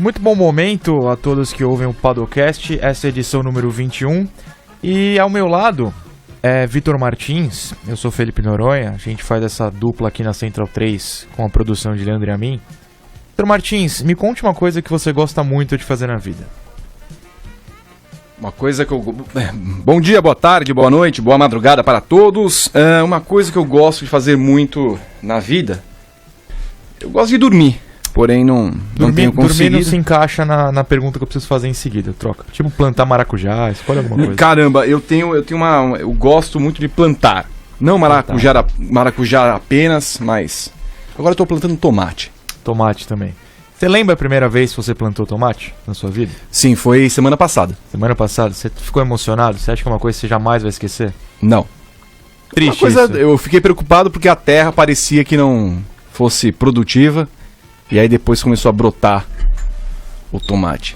Muito bom momento a todos que ouvem o Padocast, essa é a edição número 21. E ao meu lado é Vitor Martins, eu sou Felipe Noronha, a gente faz essa dupla aqui na Central 3 com a produção de Leandro e a mim. Vitor Martins, me conte uma coisa que você gosta muito de fazer na vida. Uma coisa que eu... Bom dia, boa tarde, boa noite, boa madrugada para todos. Uma coisa que eu gosto de fazer muito na vida, eu gosto de dormir. Porém, não tenho conseguido. Dormir não se encaixa na pergunta que eu preciso fazer em seguida, troca. Tipo plantar maracujá, escolhe alguma coisa. Caramba, eu gosto muito de plantar. Não maracujá apenas, mas... Agora eu tô plantando tomate. Tomate também. Você lembra a primeira vez que você plantou tomate na sua vida? Sim, foi semana passada. Semana passada? Você ficou emocionado? Você acha que é uma coisa que você jamais vai esquecer? Não. Triste isso. Eu fiquei preocupado porque a terra parecia que não fosse produtiva. E aí depois começou a brotar o tomate.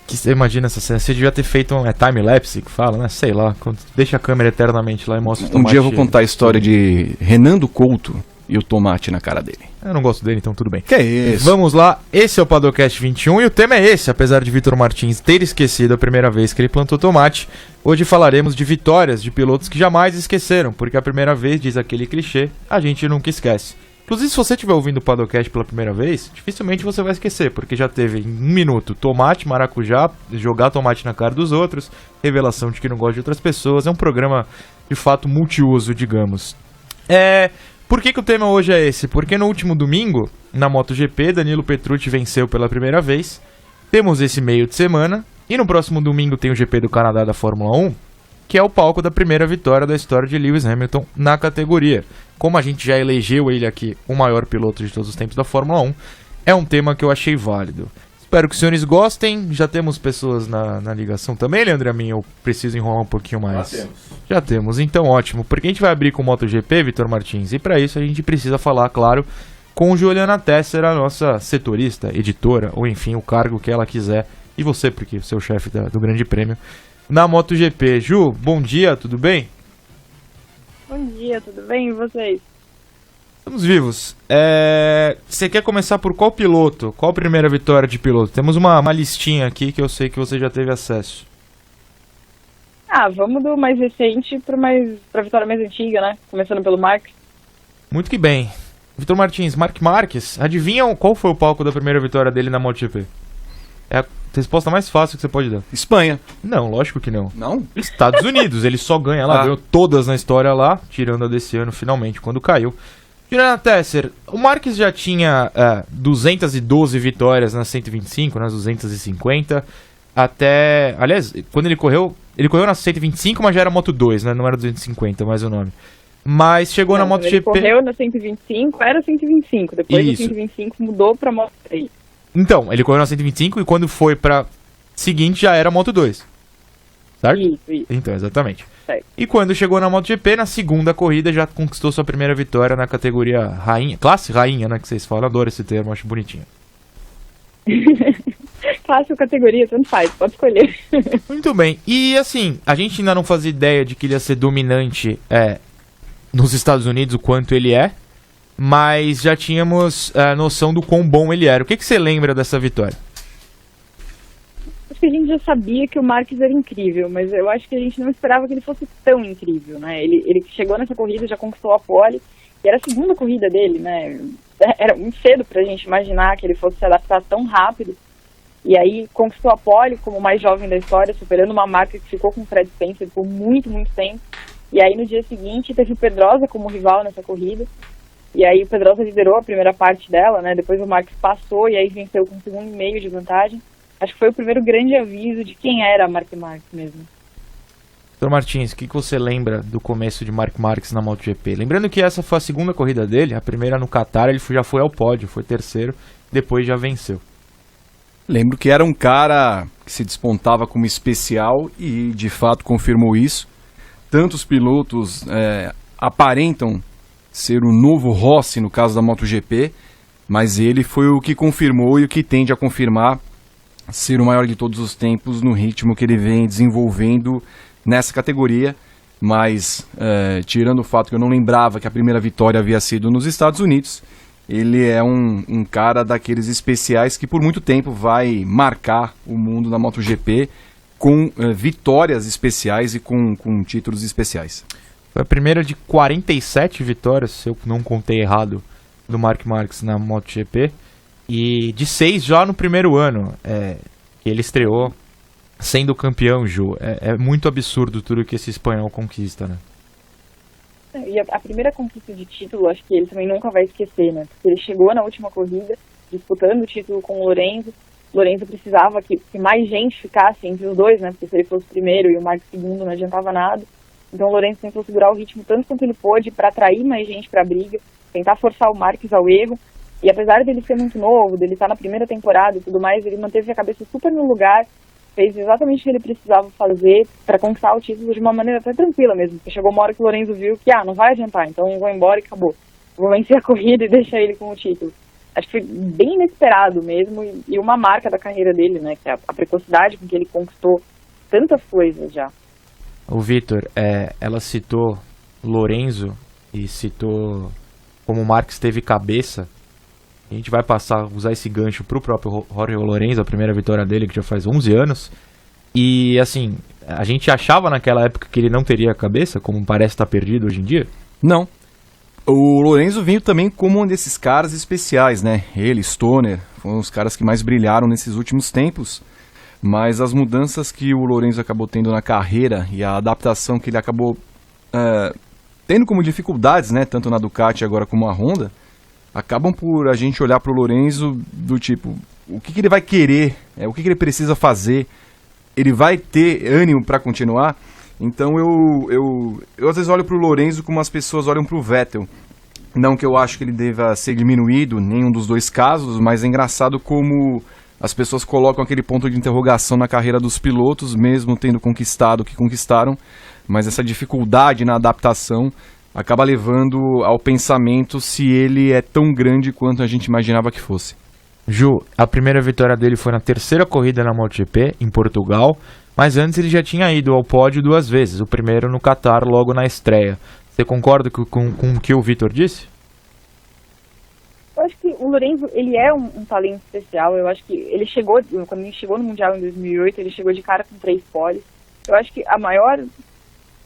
Que você imagina essa cena? Você devia ter feito um time-lapse que fala, né? Sei lá, deixa a câmera eternamente lá e mostra o tomate. Um dia eu vou contar a história de Renando Couto e o tomate na cara dele. Eu não gosto dele, então tudo bem. Que é isso? Vamos lá, esse é o Padocast 21 e o tema é esse. Apesar de Vitor Martins ter esquecido a primeira vez que ele plantou tomate, hoje falaremos de vitórias de pilotos que jamais esqueceram, porque a primeira vez, diz aquele clichê, a gente nunca esquece. Inclusive, se você estiver ouvindo o Padocast pela primeira vez, dificilmente você vai esquecer, porque já teve em 1 minuto tomate, maracujá, jogar tomate na cara dos outros, revelação de que não gosta de outras pessoas. É um programa, de fato, multiuso, digamos. Por que o tema hoje é esse? Porque no último domingo, na MotoGP, Danilo Petrucci venceu pela primeira vez. Temos esse meio de semana, e no próximo domingo tem o GP do Canadá da Fórmula 1, que é o palco da primeira vitória da história de Lewis Hamilton na categoria. Como a gente já elegeu ele aqui o maior piloto de todos os tempos da Fórmula 1, é um tema que eu achei válido. Espero que os senhores gostem. Já temos pessoas na ligação também, Leandro e a mim? Eu preciso enrolar um pouquinho mais. Já temos, então ótimo. Porque a gente vai abrir com o MotoGP, Vitor Martins, e para isso a gente precisa falar, claro, com Juliana Tesser, a nossa setorista, editora, ou enfim, o cargo que ela quiser. E você, porque você é o chefe do Grande Prêmio na MotoGP. Ju, bom dia, tudo bem? Bom dia, tudo bem? E vocês? Estamos vivos. Você quer começar por qual piloto? Qual a primeira vitória de piloto? Temos uma listinha aqui que eu sei que você já teve acesso. Vamos do mais recente pra vitória mais antiga, né? Começando pelo Marques. Muito que bem. Vitor Martins, Marc Marques, adivinham qual foi o palco da primeira vitória dele na MotoGP? É a resposta mais fácil que você pode dar. Espanha. Não, lógico que não. Não? Estados Unidos, ele só ganha lá, ganhou todas na história lá, tirando a desse ano finalmente, quando caiu. Juliana Tesser, o Marques já tinha 212 vitórias nas 125, nas 250, até... Aliás, quando ele correu nas 125, mas já era Moto 2, né? Não era 250, mais o nome. Mas chegou na MotoGP... Ele correu na 125, era 125, depois da 125 mudou pra Moto 3. Então, ele correu na 125 e quando foi pra seguinte já era Moto 2. Certo? Isso. Então, exatamente. Certo. E quando chegou na MotoGP, na segunda corrida, já conquistou sua primeira vitória na categoria rainha. Classe rainha, né? Que vocês falam. Adoro esse termo, acho bonitinho. Classe ou categoria, tanto faz, pode escolher. Muito bem. E assim, a gente ainda não fazia ideia de que ele ia ser dominante nos Estados Unidos, o quanto ele é. Mas já tínhamos noção do quão bom ele era. O que você lembra dessa vitória? Acho que a gente já sabia que o Marques era incrível, mas eu acho que a gente não esperava que ele fosse tão incrível, né? Ele chegou nessa corrida, já conquistou a pole, e era a segunda corrida dele, né? Era muito cedo pra gente imaginar que ele fosse se adaptar tão rápido. E aí conquistou a pole como o mais jovem da história, superando uma marca que ficou com o Fred Spencer por muito, muito tempo. E aí no dia seguinte teve o Pedrosa como rival nessa corrida. E aí o Pedrosa liderou a primeira parte dela, né? Depois o Marques passou e aí venceu com 1,5 segundo de vantagem. Acho que foi o primeiro grande aviso de quem era Marc Marques mesmo. Doutor Martins, o que você lembra do começo de Marc Marques na MotoGP? Lembrando que essa foi a segunda corrida dele, a primeira no Qatar, ele já foi ao pódio, foi terceiro, depois já venceu. Lembro que era um cara que se despontava como especial e de fato confirmou isso. Tantos pilotos aparentam ser o novo Rossi no caso da MotoGP, mas ele foi o que confirmou e o que tende a confirmar ser o maior de todos os tempos no ritmo que ele vem desenvolvendo nessa categoria. Mas tirando o fato que eu não lembrava que a primeira vitória havia sido nos Estados Unidos, ele é um cara daqueles especiais que por muito tempo vai marcar o mundo da MotoGP com vitórias especiais e com títulos especiais. Foi a primeira de 47 vitórias, se eu não contei errado, do Marc Marquez na MotoGP. E de 6 já no primeiro ano, que ele estreou sendo campeão, Ju. É muito absurdo tudo que esse espanhol conquista, né? E a primeira conquista de título, acho que ele também nunca vai esquecer, né? Porque ele chegou na última corrida, disputando o título com o Lorenzo. O Lorenzo precisava que mais gente ficasse entre os dois, né? Porque se ele fosse primeiro e o Marques segundo não adiantava nada. Então o Lorenzo tentou segurar o ritmo tanto quanto ele pôde para atrair mais gente para a briga, tentar forçar o Marques ao erro. E apesar dele ser muito novo, dele estar na primeira temporada e tudo mais, ele manteve a cabeça super no lugar, fez exatamente o que ele precisava fazer para conquistar o título de uma maneira até tranquila mesmo. Porque chegou uma hora que o Lorenzo viu que, não vai adiantar, então eu vou embora e acabou. Vou vencer a corrida e deixar ele com o título. Acho que foi bem inesperado mesmo e uma marca da carreira dele, né? Que é a precocidade com que ele conquistou tantas coisas já. O Vitor, ela citou Lorenzo e citou como o Marques teve cabeça. A gente vai usar esse gancho pro próprio Jorge Lorenzo, a primeira vitória dele, que já faz 11 anos. E, assim, a gente achava naquela época que ele não teria cabeça, como parece estar perdido hoje em dia? Não. O Lorenzo veio também como um desses caras especiais, né? Ele, Stoner, foram os caras que mais brilharam nesses últimos tempos. Mas as mudanças que o Lorenzo acabou tendo na carreira e a adaptação que ele acabou tendo como dificuldades, né? Tanto na Ducati agora como a Honda, acabam por a gente olhar para o Lorenzo do tipo, o que ele vai querer, o que ele precisa fazer, ele vai ter ânimo para continuar. Então eu às vezes olho para o Lorenzo como as pessoas olham para o Vettel. Não que eu acho que ele deva ser diminuído, nenhum dos dois casos, mas é engraçado como as pessoas colocam aquele ponto de interrogação na carreira dos pilotos, mesmo tendo conquistado o que conquistaram, mas essa dificuldade na adaptação acaba levando ao pensamento se ele é tão grande quanto a gente imaginava que fosse. Ju, a primeira vitória dele foi na terceira corrida na MotoGP, em Portugal, mas antes ele já tinha ido ao pódio 2 vezes, o primeiro no Qatar, logo na estreia. Você concorda com o que o Vitor disse? Eu acho que o Lorenzo, ele é um talento especial. Eu acho que ele chegou, quando ele chegou no Mundial em 2008, ele chegou de cara com 3 poles. Eu acho que a maior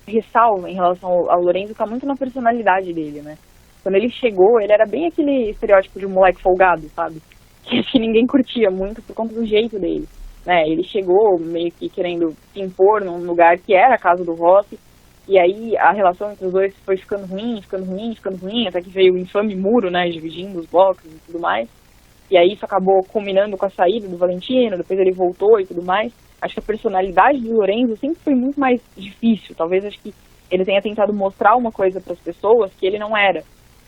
ressalva em relação ao Lorenzo está muito na personalidade dele, né? Quando ele chegou, ele era bem aquele estereótipo de um moleque folgado, sabe? Que acho que ninguém curtia muito por conta do jeito dele, né? Ele chegou meio que querendo se impor num lugar que era a casa do Rossi, e aí a relação entre os dois foi ficando ruim, até que veio o infame muro, né, dividindo os boxes e tudo mais. E aí isso acabou combinando com a saída do Valentino, depois ele voltou e tudo mais. Acho que a personalidade do Lorenzo sempre foi muito mais difícil. Talvez acho que ele tenha tentado mostrar uma coisa para as pessoas que ele não era.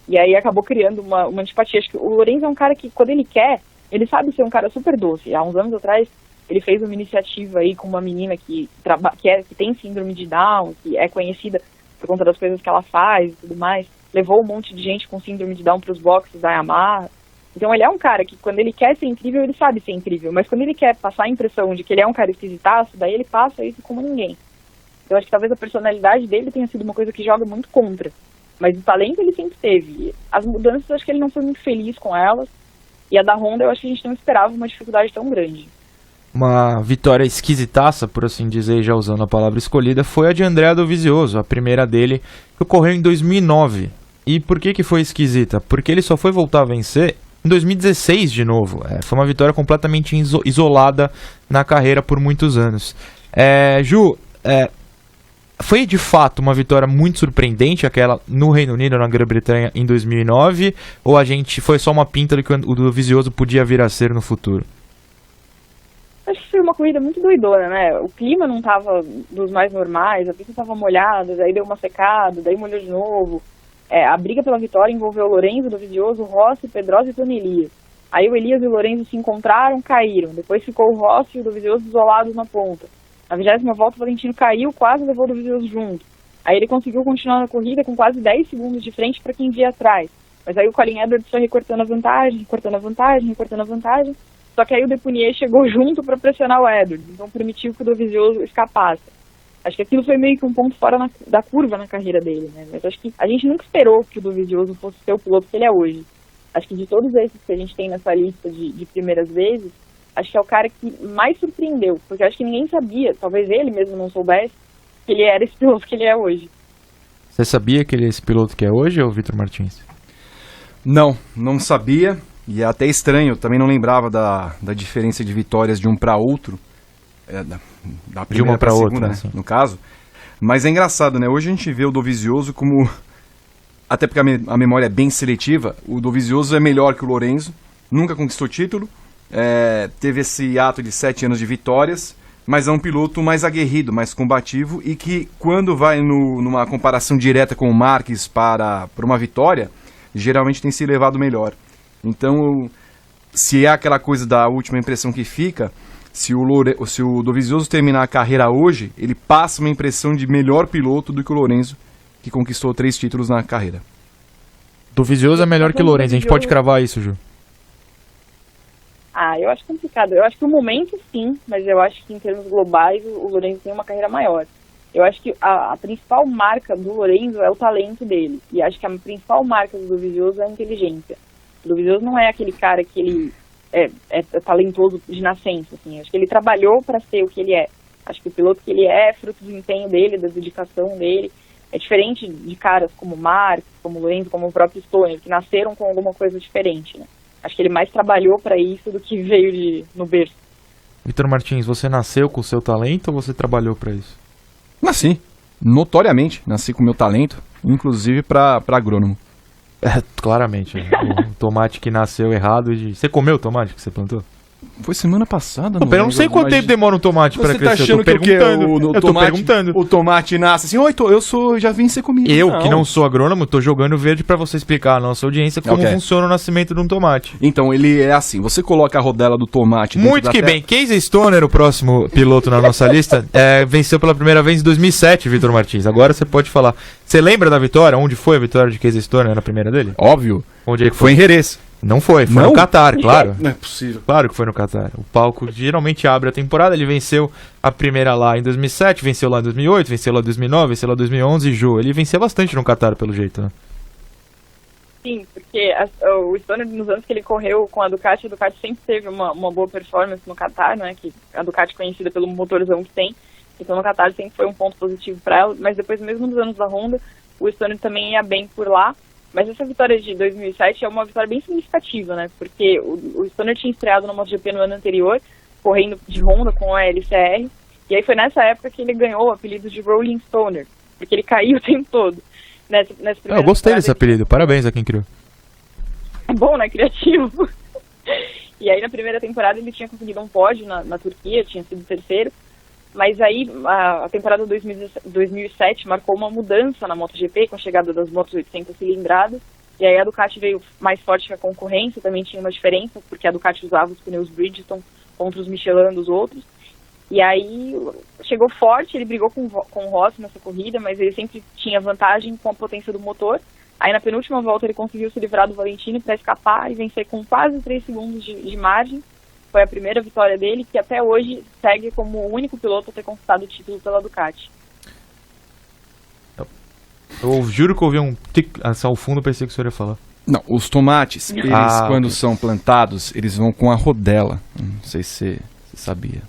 E aí acabou criando uma antipatia. Acho que o Lorenzo é um cara que, quando ele quer, ele sabe ser um cara super doce. Há uns anos atrás, ele fez uma iniciativa aí com uma menina que tem síndrome de Down, que é conhecida por conta das coisas que ela faz e tudo mais. Levou um monte de gente com síndrome de Down para os boxes da Yamaha. Então ele é um cara que, quando ele quer ser incrível, ele sabe ser incrível. Mas quando ele quer passar a impressão de que ele é um cara esquisitaço, daí ele passa isso como ninguém. Então acho que talvez a personalidade dele tenha sido uma coisa que joga muito contra. Mas o talento ele sempre teve. As mudanças, acho que ele não foi muito feliz com elas. E a da Honda, eu acho que a gente não esperava uma dificuldade tão grande. Uma vitória esquisitaça, por assim dizer, já usando a palavra escolhida, foi a de Andrea Dovizioso, a primeira dele, que ocorreu em 2009. E por que foi esquisita? Porque ele só foi voltar a vencer em 2016 de novo. Foi uma vitória completamente isolada na carreira por muitos anos. Ju, foi de fato uma vitória muito surpreendente aquela no Reino Unido, na Grã-Bretanha, em 2009? Ou foi só uma pinta do que o Dovizioso podia vir a ser no futuro? Acho que foi uma corrida muito doidona, né? O clima não estava dos mais normais, a pista estava molhada, daí deu uma secada, daí molhou de novo. A briga pela vitória envolveu o Lorenzo, Dovizioso, Rossi, Pedrosa e Tony Elias. Aí o Elias e o Lorenzo se encontraram, caíram. Depois ficou o Rossi e o Dovizioso isolados na ponta. Na 20ª volta, o Valentino caiu, quase levou o Dovizioso junto. Aí ele conseguiu continuar na corrida com quase 10 segundos de frente para quem vinha atrás. Mas aí o Colin Edwards foi recortando a vantagem. Só que aí o Depunier chegou junto para pressionar o Edwards, então permitiu que o Dovizioso escapasse. Acho que aquilo foi meio que um ponto fora da curva na carreira dele, né? Mas acho que a gente nunca esperou que o Dovizioso fosse ser o piloto que ele é hoje. Acho que de todos esses que a gente tem nessa lista de primeiras vezes, acho que é o cara que mais surpreendeu, porque acho que ninguém sabia, talvez ele mesmo não soubesse, que ele era esse piloto que ele é hoje. Você sabia que ele é esse piloto que é hoje, ou Vitor Martins? Não sabia, e é até estranho, eu também não lembrava da diferença de vitórias de um para outro, da De uma primeira pra pra outra, segunda, né, assim. no caso. Mas é engraçado, né? Hoje a gente vê o Dovizioso como, até porque a memória é bem seletiva, o Dovizioso é melhor que o Lorenzo, nunca conquistou título, teve esse ato de 7 anos de vitórias, mas é um piloto mais aguerrido, mais combativo e que quando vai numa comparação direta com o Marques para uma vitória, geralmente tem se levado melhor. Então, se é aquela coisa da última impressão que fica, se o Dovizioso terminar a carreira hoje, ele passa uma impressão de melhor piloto do que o Lorenzo, que conquistou 3 títulos na carreira. Dovizioso é melhor que o Lorenzo, a gente pode cravar isso, Ju. Eu acho complicado. Eu acho que no momento sim, mas eu acho que em termos globais o Lorenzo tem uma carreira maior. Eu acho que a principal marca do Lorenzo é o talento dele. E acho que a principal marca do Dovizioso é a inteligência. O Dovizioso não é aquele cara que ele é talentoso de nascença, assim. Acho que ele trabalhou para ser o que ele é. Acho que o piloto que ele é fruto do empenho dele, da dedicação dele. É diferente de caras como o Marques, como o Lorenzo, como o próprio Stoner, que nasceram com alguma coisa diferente, né? Acho que ele mais trabalhou para isso do que veio no berço. Vitor Martins, você nasceu com o seu talento ou você trabalhou para isso? Nasci, notoriamente, nasci com o meu talento, inclusive para agrônomo. Claramente. O tomate que nasceu errado. Você comeu o tomate que você plantou? Foi semana passada, Pô, eu não sei quanto tempo demora um tomate pra Você crescer. tá achando eu tô perguntando. que Eu tô perguntando. o tomate nasce assim, já vim ser comido. Eu, que não sou agrônomo, tô jogando verde pra você explicar à nossa audiência como funciona o nascimento de um tomate. Então, ele é assim, você coloca a rodela do tomate dentro Muito da que terra. bem. Casey Stoner, o próximo piloto na nossa lista, venceu pela primeira vez em 2007, Vitor Martins. Agora você pode falar. Você lembra da vitória? Onde foi a vitória de Casey Stoner na primeira dele? Óbvio. Onde é que Foi em Jerez. Não foi Não? no Qatar, claro. Não é possível. Claro que foi no Qatar. O palco geralmente abre a temporada. Ele venceu a primeira lá em 2007, venceu lá em 2008, venceu lá em 2009, venceu lá em 2011 e Ju. Ele venceu bastante no Qatar, pelo jeito, né? Sim, porque o Stoner, nos anos que ele correu com a Ducati sempre teve uma boa performance no Qatar, né? Que a Ducati é conhecida pelo motorzão que tem. Então no Qatar sempre foi um ponto positivo para ela. Mas depois, mesmo nos anos da Honda, o Stoner também ia bem por lá. Mas essa vitória de 2007 é uma vitória bem significativa, né? Porque o Stoner tinha estreado no MotoGP no ano anterior, correndo de Honda com a LCR. E aí foi nessa época que ele ganhou o apelido de Rolling Stoner, porque ele caiu o tempo todo. Eu gostei desse apelido, parabéns a quem criou. É bom, né? Criativo. E aí na primeira temporada ele tinha conseguido um pódio na Turquia, tinha sido terceiro. Mas aí a temporada 2007 marcou uma mudança na MotoGP com a chegada das motos 800 cilindradas. E aí a Ducati veio mais forte que a concorrência, também tinha uma diferença, porque a Ducati usava os pneus Bridgestone contra os Michelin dos outros. E aí chegou forte, ele brigou com o Rossi nessa corrida, mas ele sempre tinha vantagem com a potência do motor. Aí na penúltima volta ele conseguiu se livrar do Valentino para escapar e vencer com quase 3 segundos de margem. Foi a primeira vitória dele, que até hoje segue como o único piloto a ter conquistado o título pela Ducati. Eu juro que eu ouvi um tic ao fundo, pensei que o senhor ia falar. Não, os tomates, eles quando são plantados, eles vão com a rodela. Não sei se você sabia.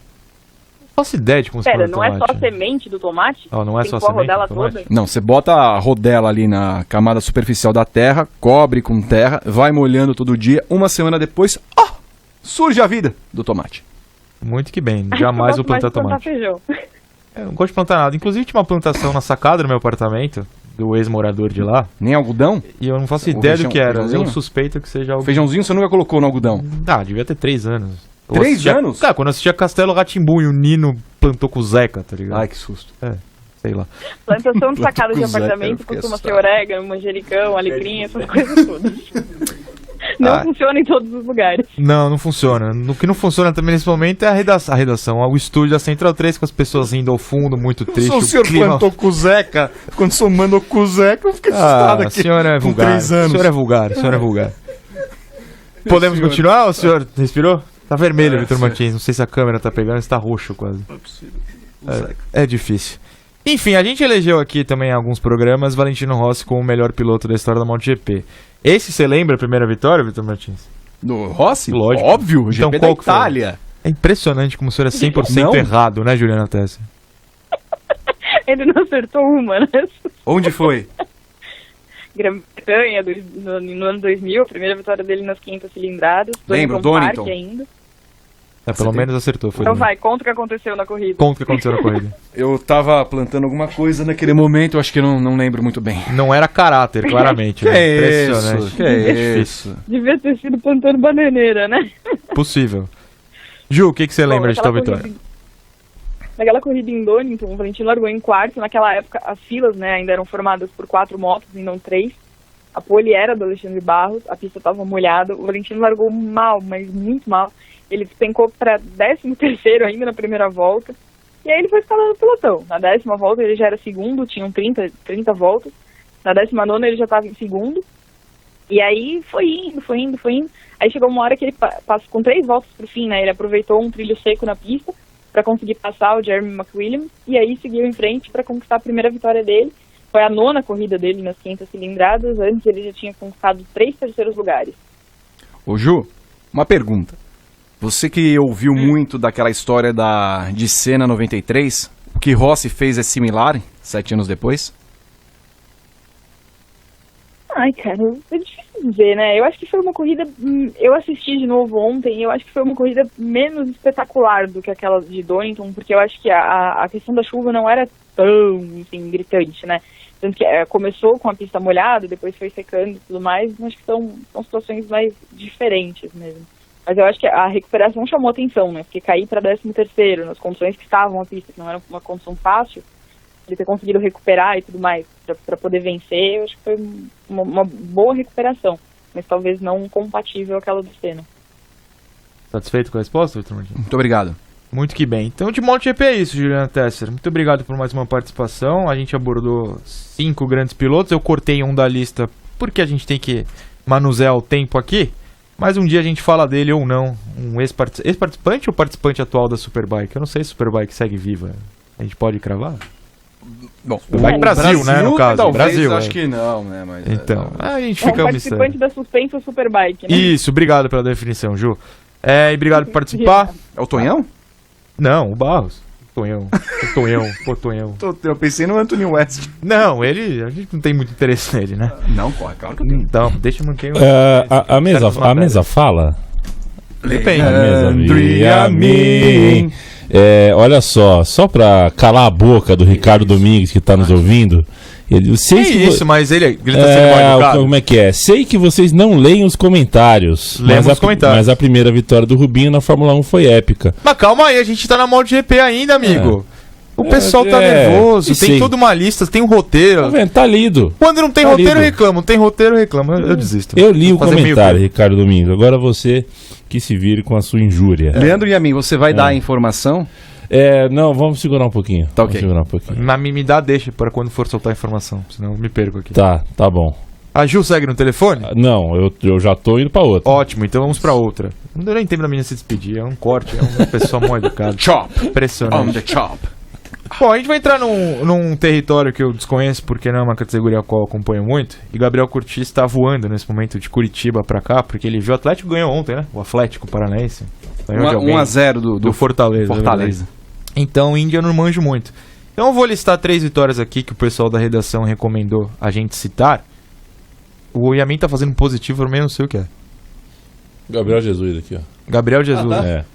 Não faço ideia de como se Pera, planta não é tomate. só a semente do tomate? Não é Tem só a que pôr semente rodela do tomate? toda? Não, você bota a rodela ali na camada superficial da terra, cobre com terra, vai molhando todo dia, uma semana depois, surge a vida do tomate. Muito que bem, jamais vou plantar tomate. Feijão. Eu não gosto de plantar nada. Inclusive tinha uma plantação na sacada do meu apartamento, do ex-morador de lá, Nem algodão? e eu não faço O ideia do que era. feijãozinho? Eu suspeito que seja algo... Feijãozinho você nunca colocou no algodão? Devia ter 3 anos. Eu 3 assistia- anos? Cara, quando eu assistia Castelo Rá-Tim-Bum e o Nino plantou com o Zeca, tá ligado? Ai, que susto. Sei lá. Plantação de sacada de com Zeca, eu apartamento fiquei costuma ser assustado. orégano, manjericão, alecrim, essas coisas todas. Não funciona em todos os lugares. Não funciona. O que não funciona também nesse momento é a redação. O estúdio da Central 3 com as pessoas indo ao fundo, muito triste. Se o senhor clima... plantou com o Zeca, quando o senhor mandou com o Zeca, eu fiquei assustado a aqui. senhora é com vulgar. 3 anos. O senhor é vulgar. Podemos continuar, o senhor respirou? Tá vermelho, Vitor Martins. Não sei se a câmera tá pegando, está roxo quase. Não é possível. É difícil. Enfim, a gente elegeu aqui também em alguns programas Valentino Rossi como o melhor piloto da história da MotoGP. Esse você lembra a primeira vitória, Vitor Martins? Do Rossi? Lógico. Óbvio, Então, GP qual da que foi? Itália. É impressionante como o senhor é 100% Não. errado, né, Juliana Tessa? Ele não acertou uma, né? Onde foi? Grã-Bretanha, no ano 2000, a primeira vitória dele nas 500 cilindradas. Lembro, Donington Donington. Park ainda. Pelo tem- menos acertou. Foi Então bem. vai, conta o que aconteceu na corrida. Conta o que aconteceu na corrida. Eu tava plantando alguma coisa naquele momento, eu acho que eu não lembro muito bem. Não era caráter, claramente. Né? Impressionante. Que é isso? Devia ter sido plantando bananeira, né? Possível. Ju, o que você lembra de tal vitória? Naquela corrida em Donington, o Valentino largou em quarto. Naquela época, as filas, né, ainda eram formadas por 4 motos e não 3. A pole era do Alexandre Barros, a pista estava molhada. O Valentino largou mal, mas muito mal. Ele despencou para 13º ainda na primeira volta. E aí ele foi escalando o pelotão. Na 10ª volta ele já era segundo, tinham 30 voltas. Na 19ª ele já estava em segundo. E aí foi indo. Aí chegou uma hora que ele passou com 3 voltas pro fim, né? Ele aproveitou um trilho seco na pista para conseguir passar o Jeremy McWilliams. E aí seguiu em frente para conquistar a primeira vitória dele. Foi a 9ª corrida dele nas 500 cilindradas. Antes ele já tinha conquistado 3 terceiros lugares. Ô Ju, uma pergunta. Você que ouviu muito daquela história de Senna 93, o que Rossi fez é similar 7 anos depois? Ai, cara, é difícil dizer, né? Eu acho que foi uma corrida... Eu assisti de novo ontem e eu acho que foi uma corrida menos espetacular do que aquela de Donington, porque eu acho que a questão da chuva não era tão, assim, gritante, né? Tanto que começou com a pista molhada, depois foi secando e tudo mais, então acho que são situações mais diferentes mesmo. Mas eu acho que a recuperação chamou atenção, né? Porque cair para 13º, nas condições que estavam a pista, que não era uma condição fácil, ele ter conseguido recuperar e tudo mais para poder vencer, eu acho que foi uma boa recuperação, mas talvez não compatível àquela do Senna. Satisfeito com a resposta, Vitor Martins? Muito obrigado. Muito que bem. Então, de MotoGP é isso, Juliana Tesser. Muito obrigado por mais uma participação. A gente abordou 5 grandes pilotos. Eu cortei um da lista porque a gente tem que manusear o tempo aqui. Mas um dia a gente fala dele ou não. Um ex-participante ou participante atual da Superbike? Eu não sei se a Superbike segue viva. A gente pode cravar? Bom, Superbike Brasil, né, no caso. Talvez, Brasil, acho que não, né? Mas, Então, a gente É um fica um participante mistério. da suspensa Superbike, né? Isso, obrigado pela definição, Ju. E obrigado por participar. É o Tonhão? Não, o Barros. Tonhão. Pô, Tonhão. Eu pensei no Anthony West. Não, a gente não tem muito interesse nele, né? Não, corre, claro que eu tenho. Então, deixa eu manter o... A mesa fala? Depende. Leandro a mim. Olha só pra calar a boca do Ricardo Domingues que tá nos ouvindo. Sei que isso, mas ele tá sendo mal educado. como é que é? Sei que vocês não leem os comentários. Lemos os comentários. Mas a primeira vitória do Rubinho na Fórmula 1 foi épica. Mas calma aí, a gente tá na MotoGP ainda, amigo. O pessoal tá nervoso, e tem sim. toda uma lista, tem um roteiro. Tá vendo? Tá lido. Quando não tem Tá roteiro, lido. reclama. Não tem roteiro, reclama. Eu desisto. Eu li o Vou fazer meio comentário, que- Ricardo Domingues. Agora você que se vire com a sua injúria. Leandro e a mim, você vai dar a informação? Não, vamos segurar um pouquinho. Tá ok. Vamos segurar um pouquinho. Na me dá deixa para quando for soltar a informação, senão eu me perco aqui. Tá bom. A Ju segue no telefone? Não, eu já tô indo pra outra. Ótimo, então vamos pra outra. Não deu nem tempo da menina se despedir, é um corte, é uma pessoa mal educada. Chop! On Impressionante. the chop. Bom, a gente vai entrar num território que eu desconheço porque não é uma categoria a qual eu acompanho muito. E Gabriel Curti está voando nesse momento de Curitiba pra cá, porque ele viu o Atlético ganhou ontem, né? O Atlético Paranaense. Ganhou de alguém. 1-0 Do Fortaleza. Fortaleza. Então, Índia eu não manjo muito. Então eu vou listar 3 vitórias aqui que o pessoal da redação recomendou a gente citar. O Yamin tá fazendo positivo, eu não sei o que é. Gabriel Jesus aqui, ó. Gabriel Jesus. É.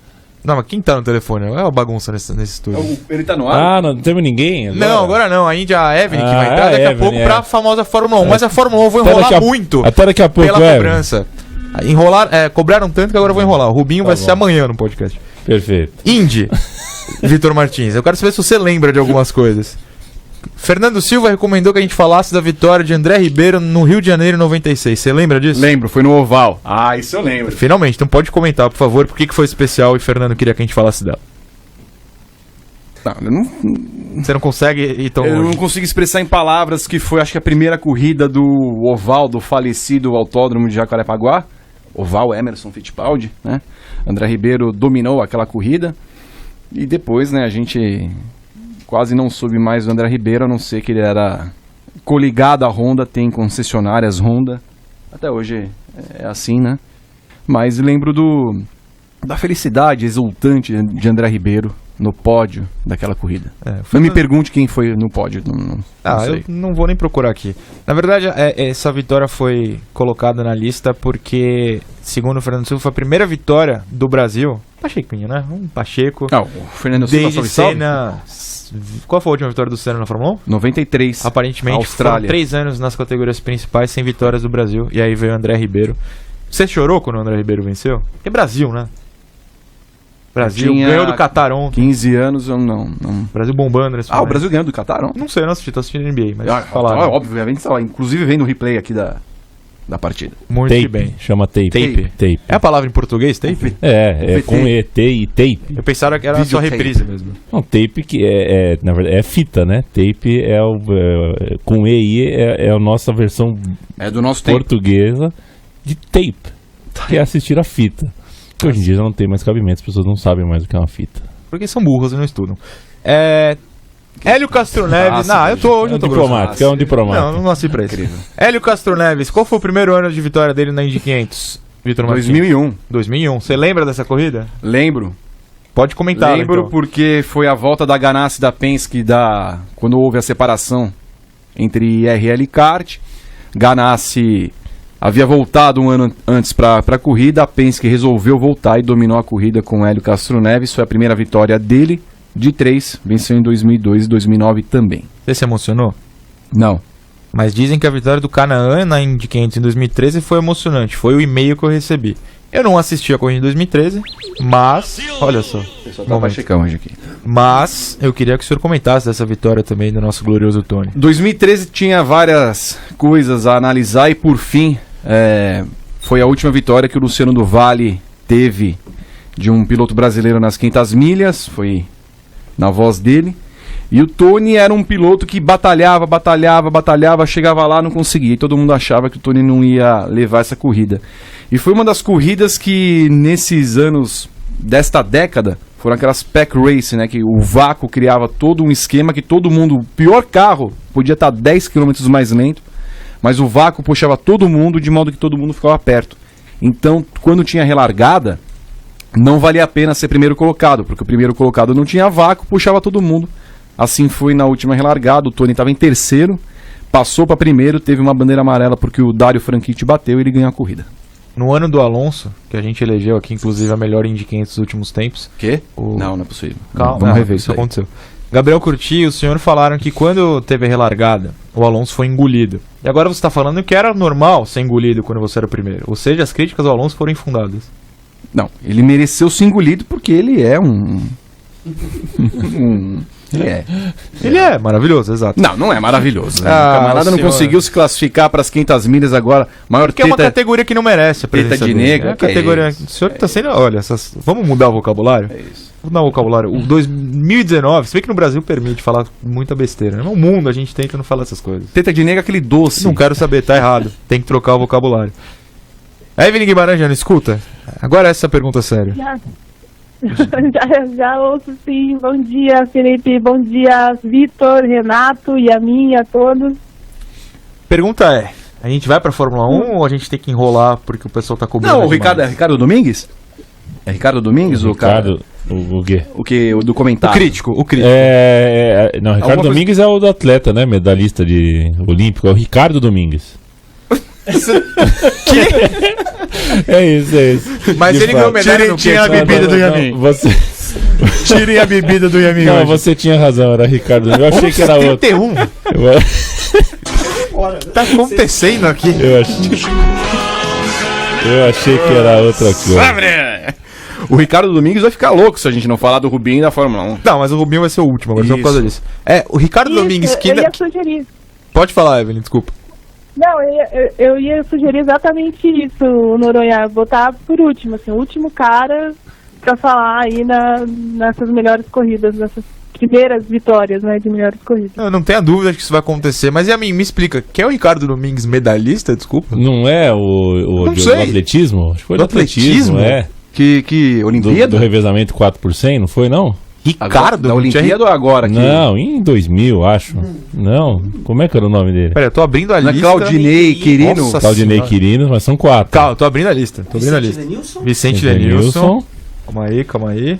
Não, mas quem tá no telefone? É uma bagunça nesse estúdio. Ele tá no ar? Não temos ninguém? Não, agora não. A Índia, a Evelyn que vai entrar a daqui a Evelyn, pouco pra famosa Fórmula 1. Mas a Fórmula 1 eu vou Até enrolar daqui a- muito Até daqui a pouco, pela Evelyn. cobrança. Cobraram tanto que agora eu vou enrolar. O Rubinho vai bom. ser amanhã no podcast. Perfeito. Indy, Vitor Martins. Eu quero saber se você lembra de algumas coisas. Fernando Silva recomendou que a gente falasse da vitória de André Ribeiro no Rio de Janeiro em 96. Você lembra disso? Lembro, foi no Oval. Ah, isso eu lembro. Finalmente, então pode comentar, por favor, por que foi especial e Fernando queria que a gente falasse dela. Não, Você não consegue ir tão eu não longe. consigo expressar em palavras que foi, acho que a primeira corrida do Oval, do falecido Autódromo de Jacarepaguá. Oval Emerson Fittipaldi, né? André Ribeiro dominou aquela corrida. E depois, né, a gente quase não soube mais do André Ribeiro, a não ser que ele era coligado à Honda, tem concessionárias Honda. Até hoje é assim, né? Mas lembro da felicidade exultante de André Ribeiro no pódio daquela corrida. Não me pergunte quem foi no pódio. Não sei. Eu não vou nem procurar aqui. Na verdade, essa vitória foi colocada na lista porque, segundo o Fernando Silva, foi a primeira vitória do Brasil. Pachequinho, né? Um Pacheco. O Fernando Silva desde Senna. Qual foi a última vitória do Senna na Fórmula 1? 93. Aparentemente foram 3 anos nas categorias principais sem vitórias do Brasil. E aí veio o André Ribeiro. Você chorou quando o André Ribeiro venceu? Porque é Brasil, né? Brasil ganhou do Qatar ontem. 15 anos, eu não. Brasil bombando nesse momento. O Brasil ganhou do Qatar ontem? Não sei, eu não assisti, tô assistindo NBA, mas falaram. Obviamente, inclusive vem no replay aqui da partida. Muito tape, bem. Chama tape. É a palavra em português, tape? É com ET e tape. Eu pensava que era só reprise mesmo. Não, tape que na verdade, é fita, né? Tape com EI é a nossa versão do nosso portuguesa de tape, que é assistir a fita. Que hoje em dia já não tem mais cabimento, as pessoas não sabem mais o que é uma fita. Porque são burros e não estudam. Hélio Castro Neves. Hoje eu tô diplomático, é um diplomático. Não nasci pra isso. Hélio Castro Neves, qual foi o primeiro ano de vitória dele na Indy 500? Vitor Martins? 2001. Você lembra dessa corrida? Lembro. Pode comentar. Lembro então. Porque foi a volta da Ganassi da Penske quando houve a separação entre IRL e kart. Ganassi havia voltado um ano antes para a corrida, a Penske resolveu voltar e dominou a corrida com Hélio Castro Neves. Foi a primeira vitória dele, de 3, venceu em 2002 e 2009 também. Você se emocionou? Não. Mas dizem que a vitória do Canaan na Indy 500 em 2013 foi emocionante, foi o e-mail que eu recebi. Eu não assisti a corrida em 2013, mas... Olha só. Hoje aqui. Mas eu queria que o senhor comentasse dessa vitória também do nosso glorioso Tony. 2013 tinha várias coisas a analisar e por fim foi a última vitória que o Luciano do Vale teve de um piloto brasileiro nas 500 milhas, foi na voz dele. E o Tony era um piloto que batalhava, chegava lá, não conseguia. E todo mundo achava que o Tony não ia levar essa corrida. E foi uma das corridas que, nesses anos desta década, foram aquelas pack race, né? Que o vácuo criava todo um esquema que todo mundo, o pior carro, podia estar 10 km mais lento, mas o vácuo puxava todo mundo, de modo que todo mundo ficava perto. Então, quando tinha relargada, não valia a pena ser primeiro colocado, porque o primeiro colocado não tinha vácuo, puxava todo mundo. Assim foi na última relargada, o Tony estava em terceiro, passou para primeiro, teve uma bandeira amarela porque o Dário Franchitti bateu e ele ganhou a corrida. No ano do Alonso, que a gente elegeu aqui, inclusive a melhor Indy 500 dos últimos tempos... Quê? Não é possível. Calma, vamos rever isso aí. Aconteceu. Gabriel Curti e o senhor falaram que quando teve a relargada, o Alonso foi engolido. E agora você está falando que era normal ser engolido quando você era o primeiro. Ou seja, as críticas ao Alonso foram infundadas. Não, ele mereceu ser engolido porque ele é Ele é maravilhoso, exato. Não é maravilhoso. Né? O camarada não conseguiu se classificar para as 500 milhas agora. Porque é uma categoria que não merece a presença de negra. Categoria. O senhor está sendo... Olha, vamos mudar o vocabulário? É isso. Vamos mudar o vocabulário. O 2019, você vê que no Brasil permite falar muita besteira. No mundo a gente tenta não falar essas coisas. Teta de negra é aquele doce. Não quero saber, tá errado. Tem que trocar o vocabulário. Evelyn Guimarães, não escuta? Agora essa pergunta séria. Já ouço sim. Bom dia, Felipe. Bom dia, Vitor, Renato e a mim e a todos. Pergunta é: a gente vai pra Fórmula 1 ou a gente tem que enrolar porque o pessoal tá cobrando? Não, o Ricardo é Ricardo Domingues? É Ricardo Domingues? O Ricardo, o quê? O que? O do comentário. O crítico. Não, Ricardo Domingues é o do atleta, né? Medalhista olímpico. É o Ricardo Domingues. É isso. Mas ele ganhou medalha no Tirem a bebida do Yamin. Tirem a bebida do Yamin. Não, você tinha razão, era Ricardo. Eu achei que era outro. 31? Tá acontecendo aqui? Eu achei que era outra coisa. O Ricardo Domingues vai ficar louco se a gente não falar do Rubinho e da Fórmula 1. Não, mas o Rubinho vai ser o último, agora só por causa disso. O Ricardo Domingues que... Eu ia sugerir. Pode falar, Evelyn, desculpa. Não, eu ia sugerir exatamente isso, Noronha, botar por último, assim, o último cara pra falar aí nessas melhores corridas, nessas primeiras vitórias, né, de melhores corridas. Não tenha dúvida de que isso vai acontecer, mas Yamin, me explica, quem é o Ricardo Domingues medalhista, desculpa? Não é o do atletismo? Acho que foi do atletismo? é. Que Olimpíada? Do revezamento 4 por 100, não foi, não? Ricardo? Da Não tinha Olimpíada ou agora? Não, em 2000, acho. Não, como é que era o nome dele? Pera, eu tô abrindo a Não é lista. Claudinei, Quirino? Nossa Claudinei Senhora. Quirino, mas são 4. Calma, eu tô abrindo a lista. Vicente Lenilson. Calma aí.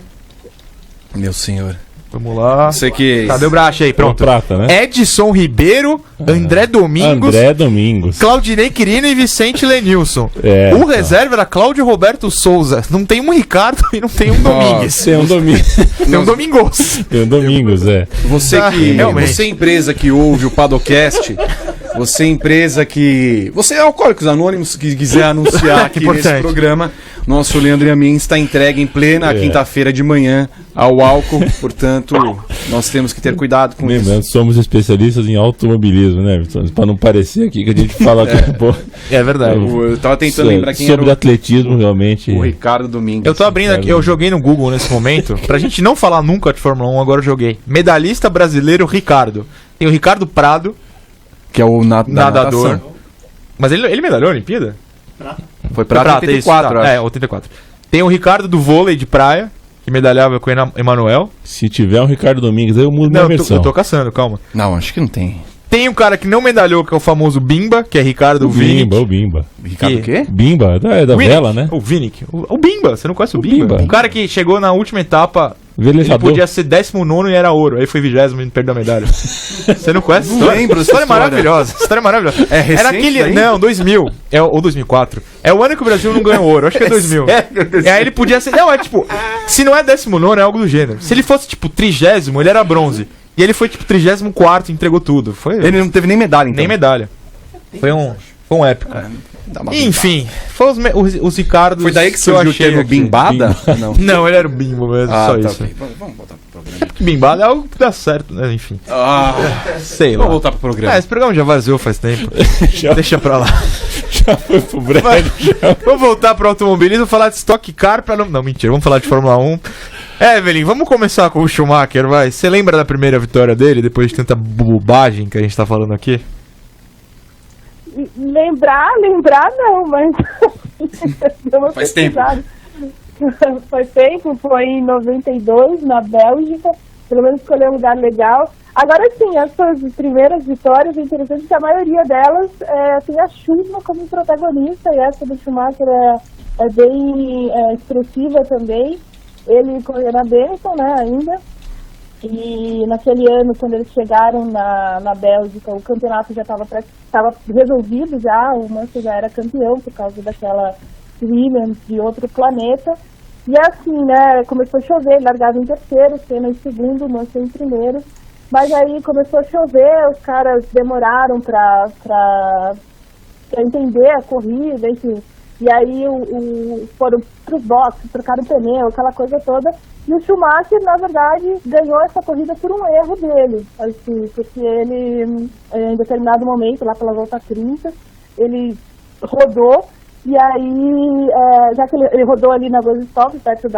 Meu senhor. Vamos lá. Você que... Cadê o braço aí? Pronto. Prata, né? Edson Ribeiro, André Domingos, André Domingos. Claudinei Quirino e Vicente Lenilson. É, O então. reserva era Cláudio Roberto Souza. Não tem um Ricardo e não tem um Domingues. Tem um Domingos. Tem um Domingos. Tem um Domingos, é. Você que... realmente. Você empresa que ouve o Padocast... Você empresa que... Você é Alcoólicos Anônimos que quiser anunciar aqui nesse Importante. programa. Nosso Leandro Yamin está entregue em plena quinta-feira de manhã ao álcool. Portanto, nós temos que ter cuidado com isso. Lembrando, somos especialistas em automobilismo, né, Vitor? Pra não parecer aqui que a gente fala pô, É verdade. Eu tava tentando lembrar quem sobre era atletismo, realmente. o Ricardo Domingues. Eu tô abrindo aqui, eu joguei no Google nesse momento, pra gente não falar nunca de Fórmula 1, agora eu joguei. Medalhista brasileiro Ricardo. Tem o Ricardo Prado, Que é o da nadador. natação. Mas ele medalhou a Olimpíada? Foi pra Prata, 84, isso, eu tá. acho. É, 84. Tem o Ricardo do vôlei de praia, que medalhava com o Emanuel. Se tiver um Ricardo Domingos, aí eu mudo minha Não, versão. eu tô caçando, calma. Não, acho que não tem. Tem um cara que não medalhou, que é o famoso Bimba, que é Ricardo O Vinic. Bimba. Ricardo Que- o quê? Bimba, é da Winick. vela, né? O Vinic. O Bimba, você não conhece o Bimba? Bimba. Um cara que chegou na última etapa, ele Velejador. podia ser 19º e era ouro. Aí foi 20º e perdeu a medalha. Você não conhece? Não lembro essa História história. maravilhosa. História maravilhosa. É recente Era aquele... daí? Não, 2000. Ou 2004. É o ano que o Brasil não ganhou ouro. Acho que é 2000. E aí ele podia ser... Não, é tipo... Se não é 19º, é algo do gênero. Se ele fosse, tipo, 30º, ele era bronze. E ele foi, tipo, 34º e entregou tudo. Foi... Ele não teve nem medalha, então. Nem medalha. Foi um épico. Dá uma Enfim, foi os Ricardos. Foi daí que eu surgiu o achei termo aqui. bimbada? Não. Não, ele era o Bimbo mesmo, só tá, isso. ok. Vamos voltar pro programa. Porque Bimbada é algo que dá certo, né? Enfim. Sei lá. Vamos voltar pro programa. Esse programa já vazou faz tempo. Deixa pra lá. Já foi pro brejo. Vamos voltar pro automobilismo, falar de Stock Car pra não... Não, mentira, vamos falar de Fórmula 1. Evelyn, vamos começar com o Schumacher, vai. Você lembra da primeira vitória dele, depois de tanta bobagem que a gente tá falando aqui? Lembrar não, mas... Deu uma Faz tempo. pesquisada. Faz tempo, foi em 92, na Bélgica. Pelo menos escolher um lugar legal. Agora sim, essas primeiras vitórias, é interessante que a maioria delas tem a chuva como protagonista, e essa do Schumacher é bem expressiva também. Ele correu na Benetton, né, ainda. E naquele ano, quando eles chegaram na Bélgica, o campeonato já estava resolvido já, o Mansell já era campeão por causa daquela Williams de outro planeta. E assim, né, começou a chover, ele largava em terceiro, Senna em segundo, o Mansell em primeiro. Mas aí começou a chover, os caras demoraram pra entender a corrida, enfim. E aí foram pros boxes, trocaram pneu, aquela coisa toda. E o Schumacher, na verdade, ganhou essa corrida por um erro dele, assim, porque ele, em determinado momento, lá pela volta 30, ele rodou, e aí, já que ele rodou ali na Rose Stop, perto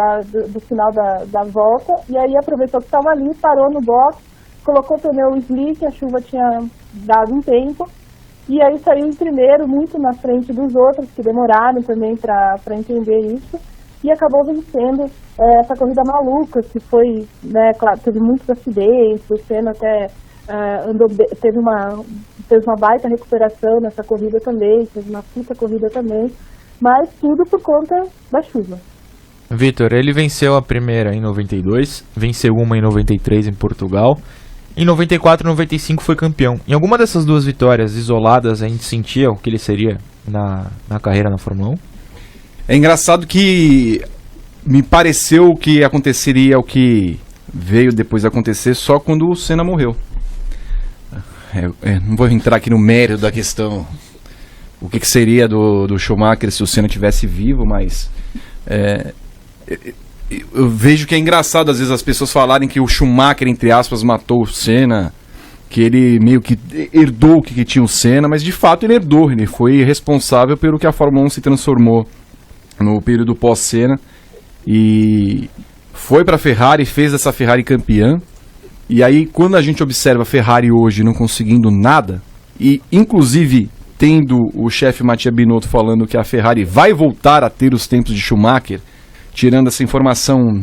do final da volta, e aí aproveitou que estava ali, parou no box, colocou o pneu slick, a chuva tinha dado um tempo, e aí saiu em primeiro, muito na frente dos outros, que demoraram também para entender isso, e acabou vencendo essa corrida maluca, que foi, né, claro, teve muitos acidentes, o Senna até teve uma baita recuperação nessa corrida também, fez uma puta corrida também, mas tudo por conta da chuva. Vitor, ele venceu a primeira em 92, venceu uma em 93 em Portugal, em 94 e 95 foi campeão. Em alguma dessas duas vitórias isoladas a gente sentia o que ele seria na carreira na Fórmula 1? É engraçado que me pareceu que aconteceria o que veio depois acontecer só quando o Senna morreu. Não vou entrar aqui no mérito da questão, o que seria do Schumacher se o Senna estivesse vivo, mas eu vejo que é engraçado às vezes as pessoas falarem que o Schumacher, entre aspas, matou o Senna, que ele meio que herdou o que tinha o Senna, mas de fato ele herdou, ele foi responsável pelo que a Fórmula 1 se transformou no período pós-Senna, e foi para a Ferrari, fez essa Ferrari campeã. E aí, quando a gente observa a Ferrari hoje não conseguindo nada, e inclusive tendo o chefe Mattia Binotto falando que a Ferrari vai voltar a ter os tempos de Schumacher, tirando essa informação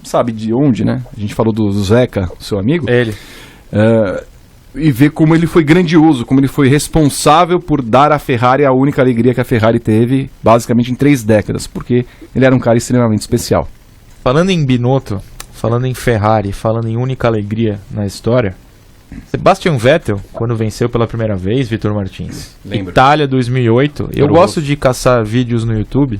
sabe de onde, né? A gente falou do Zeca, seu amigo. Ele. E ver como ele foi grandioso, como ele foi responsável por dar à Ferrari a única alegria que a Ferrari teve, basicamente em 3 décadas, porque ele era um cara extremamente especial. Falando em Binotto, falando em Ferrari, falando em única alegria na história, Sebastian Vettel, quando venceu pela primeira vez, Vitor Martins, Lembro. Itália 2008, eu Toro gosto Rosso. de caçar vídeos no YouTube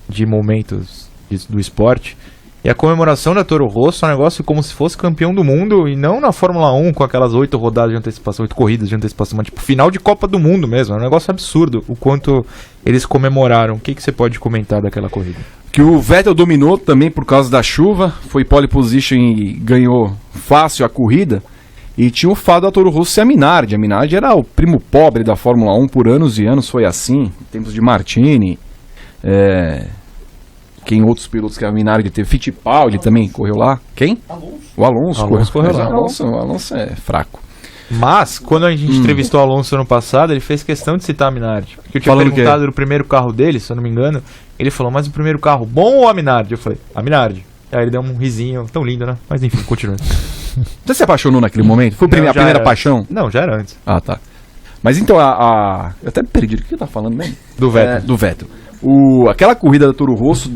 de momentos do esporte, e a comemoração da Toro Rosso é um negócio como se fosse campeão do mundo, e não na Fórmula 1 com aquelas 8 rodadas de antecipação, 8 corridas de antecipação, mas tipo final de Copa do Mundo mesmo, é um negócio absurdo o quanto eles comemoraram. O que você pode comentar daquela corrida? Que o Vettel dominou também por causa da chuva, foi pole position e ganhou fácil a corrida. E tinha o fato da Toro Rosso ser a Minardi. A Minardi era o primo pobre da Fórmula 1 por anos e anos, foi assim. Em tempos de Martini, quem outros pilotos que a Minardi teve? Fittipaldi também correu lá. Quem? O Alonso correu correu lá. lá. O Alonso é fraco. Mas, quando a gente entrevistou o Alonso ano passado, ele fez questão de citar a Minardi. Porque eu tinha Falando perguntado do primeiro carro dele, se eu não me engano. Ele falou, mas o primeiro carro, bom ou a Minardi? Eu falei, a Minardi. Aí ele deu um risinho, tão lindo, né? Mas enfim, continua. Você se apaixonou naquele momento? Foi Não, a já primeira era. paixão? Não, já era antes. Ah, tá. Mas então, eu até me perdi. O que eu tava falando mesmo? Do Vettel. Do Vettel. Aquela corrida da Toro Rosso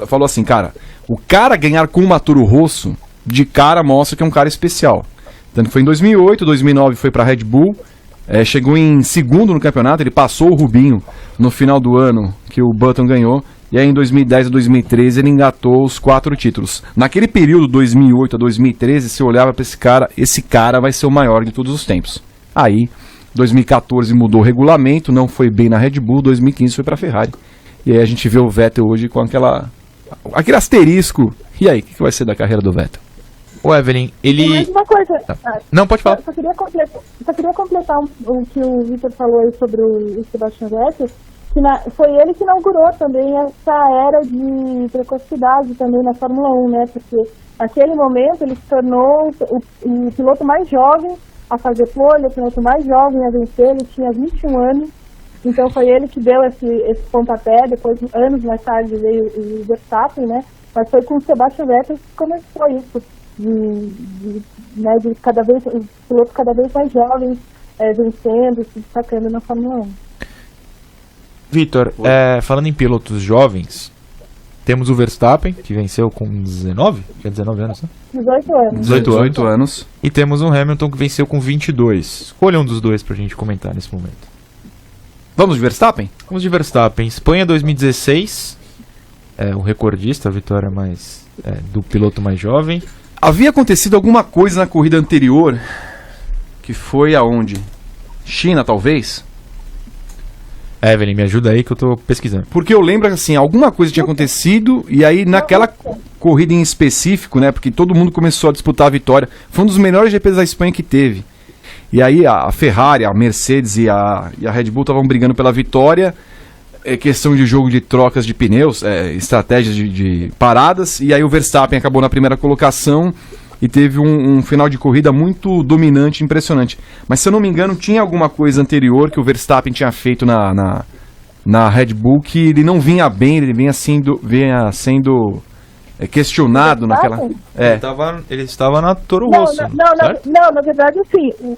falou assim, cara, o cara ganhar com uma Toro Rosso, de cara mostra que é um cara especial. Tanto que foi em 2008, 2009 foi pra Red Bull, chegou em segundo no campeonato, ele passou o Rubinho no final do ano que o Button ganhou, e aí em 2010 a 2013 ele engatou os 4 títulos. Naquele período, 2008 a 2013, você olhava pra esse cara vai ser o maior de todos os tempos. Aí, 2014 mudou o regulamento, não foi bem na Red Bull, 2015 foi pra Ferrari. E aí a gente vê o Vettel hoje com aquele asterisco. E aí, o que vai ser da carreira do Vettel? O Evelyn, E ele... mais uma coisa. Não, pode falar. Só queria completar o que o Vitor falou aí sobre o Sebastian Vettel, que foi ele que inaugurou também essa era de precocidade também na Fórmula 1, né? Porque naquele momento ele se tornou o piloto mais jovem a fazer pole, o piloto mais jovem a vencer, ele tinha 21 anos. Então foi ele que deu esse pontapé, depois, anos mais tarde, veio o Verstappen, né? Mas foi com o Sebastian Vettel que começou isso, de cada vez, os pilotos cada vez mais jovens vencendo, se destacando na Fórmula 1. Vitor, falando em pilotos jovens, temos o Verstappen, que venceu com 19? Tinha 19 anos, né? 18 anos. 18 anos. E temos o Hamilton, que venceu com 22. Escolha um dos dois pra gente comentar nesse momento. Vamos de Verstappen? Vamos de Verstappen. Espanha 2016, o recordista, a vitória do piloto mais jovem. Havia acontecido alguma coisa na corrida anterior, que foi aonde? China, talvez? Evelyn, me ajuda aí que eu tô pesquisando. Porque eu lembro que assim, alguma coisa tinha acontecido, e aí naquela corrida em específico, né, porque todo mundo começou a disputar a vitória, foi um dos melhores GPs da Espanha que teve. E aí a Ferrari, a Mercedes e a Red Bull estavam brigando pela vitória, questão de jogo de trocas de pneus, estratégias de paradas, e aí o Verstappen acabou na primeira colocação e teve um final de corrida muito dominante, impressionante. Mas se eu não me engano, tinha alguma coisa anterior que o Verstappen tinha feito na Red Bull que ele não vinha bem, ele vinha sendo questionado naquela... Ele estava na Toro Não, Rosso, certo? não, na verdade, assim,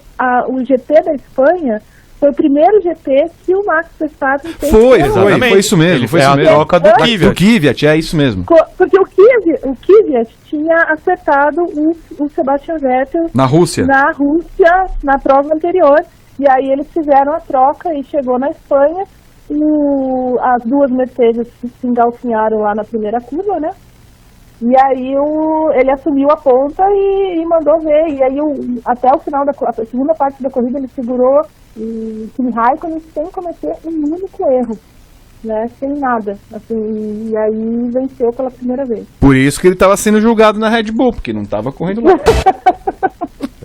o GP da Espanha foi o primeiro GP que o Max Verstappen fez. Foi isso mesmo. Ele foi foi isso a mesmo. troca do Do Kvyat. Kvyat, é isso mesmo. Porque o Kvyat tinha acertado o Sebastian Vettel Na Rússia. na Rússia, na prova anterior, e aí eles fizeram a troca e chegou na Espanha, as duas Mercedes se engalfinharam lá na primeira curva, né? E aí ele assumiu a ponta e mandou ver. E aí até o final a segunda parte da corrida ele segurou o Kimi Raikkonen sem cometer um único erro, né? Sem nada. Assim, e aí venceu pela primeira vez. Por isso que ele estava sendo julgado na Red Bull, porque não estava correndo lá.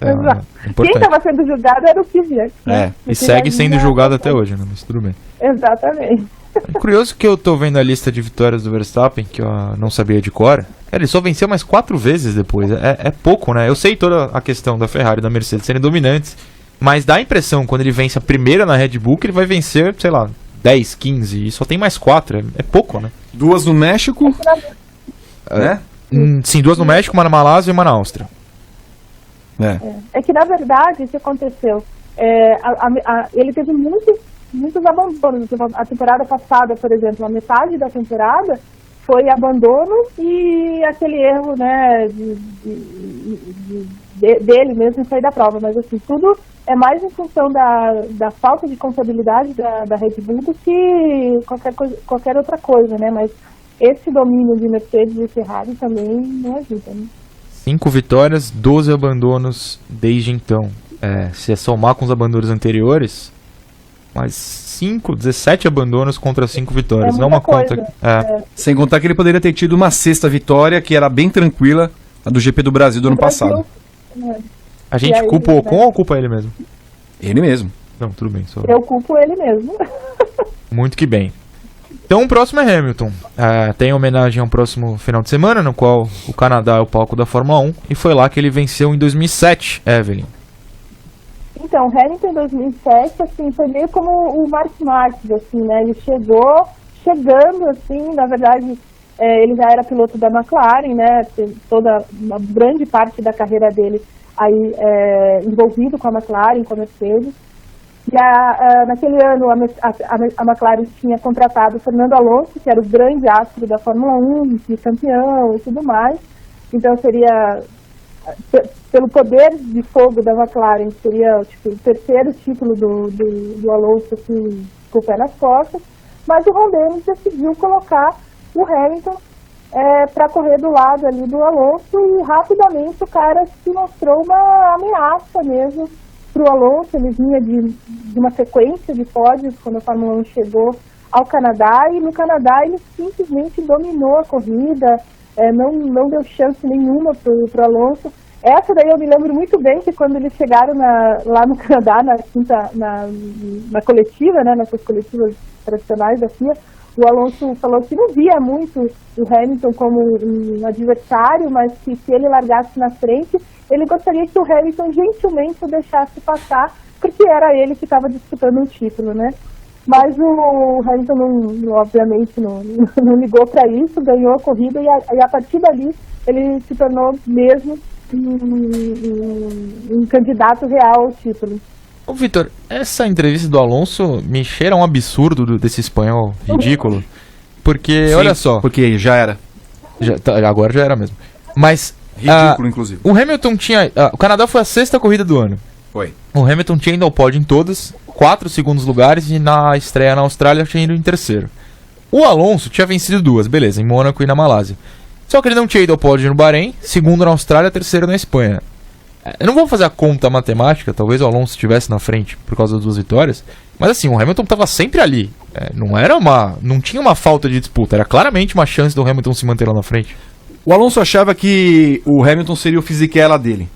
Exato. Quem importante. estava sendo julgado era o Kvyat. Né? E segue sendo julgado até hoje, né? Mas tudo bem. Exatamente. É curioso que eu tô vendo a lista de vitórias do Verstappen, que eu não sabia de cor. Cara, ele só venceu mais 4 vezes depois. É pouco, né? Eu sei toda a questão da Ferrari e da Mercedes serem dominantes, mas dá a impressão, quando ele vence a primeira na Red Bull, que ele vai vencer, sei lá, 10, 15, e só tem mais 4. É pouco, né? 2 no México, né? Sim, 2 no México, uma na Malásia e uma na Áustria. É que, na verdade, o que aconteceu? Ele teve muitos abandonos. A temporada passada, por exemplo, a metade da temporada foi abandono e aquele erro, né, dele mesmo em sair da prova. Mas, assim, tudo é mais em função da falta de confiabilidade da Red Bull do que qualquer outra coisa, né? Mas esse domínio de Mercedes e Ferrari também não ajuda, né? 5 vitórias, 12 abandonos desde então. Se somar com os abandonos anteriores, mas 17 abandonos contra 5 vitórias. Não é uma conta. Sem contar que ele poderia ter tido uma 6ª vitória, que era bem tranquila, a do GP do Brasil do ano passado. A gente culpa o Ocon ou culpa ele mesmo? Ele mesmo. Não, tudo bem. Eu culpo ele mesmo. Muito que bem. Então o próximo é Hamilton. Tem homenagem ao próximo final de semana, no qual o Canadá é o palco da Fórmula 1. E foi lá que ele venceu em 2007, Evelyn. Então, Hamilton em 2007, assim, foi meio como o Mark Marques, assim, né? Ele chegando, assim, na verdade, ele já era piloto da McLaren, né? Toda uma grande parte da carreira dele aí envolvido com a McLaren, com a Mercedes. E naquele ano a McLaren tinha contratado o Fernando Alonso, que era o grande astro da Fórmula 1, campeão e tudo mais. Então seria, pelo poder de fogo da McLaren, seria tipo, o 3º título do Alonso assim, com o pé nas costas. Mas o Ron Dennis decidiu colocar o Hamilton para correr do lado ali do Alonso e rapidamente o cara se mostrou uma ameaça mesmo para o Alonso. Ele vinha de uma sequência de pódios quando a Fórmula 1 chegou ao Canadá, e no Canadá ele simplesmente dominou a corrida, não deu chance nenhuma para o Alonso. Essa daí eu me lembro muito bem, que quando eles chegaram lá no Canadá, na coletiva, né, nessas coletivas tradicionais da FIA, o Alonso falou que não via muito o Hamilton como um adversário, mas que se ele largasse na frente, ele gostaria que o Hamilton gentilmente o deixasse passar, porque era ele que estava disputando um título, né? Mas o Hamilton, obviamente, não ligou para isso, ganhou a corrida e a partir dali ele se tornou mesmo um candidato real ao título. Ô Vitor, essa entrevista do Alonso me cheira um absurdo desse espanhol ridículo. Porque, Sim, olha só. Porque já era. Agora já era mesmo. Mas. Ridículo, inclusive. O Hamilton tinha. O Canadá foi a 6ª corrida do ano. Foi. O Hamilton tinha ido ao pódio em todas, 4 segundos lugares, e na estreia na Austrália tinha ido em 3º. O Alonso tinha vencido 2, beleza, em Mônaco e na Malásia. Só que ele não tinha ido ao pódio no Bahrein, 2º na Austrália, 3º na Espanha. Eu não vou fazer a conta matemática, talvez o Alonso estivesse na frente por causa das 2 vitórias, mas assim, o Hamilton estava sempre ali. Não tinha uma falta de disputa, era claramente uma chance do Hamilton se manter lá na frente. O Alonso achava que o Hamilton seria o Fisichella dele.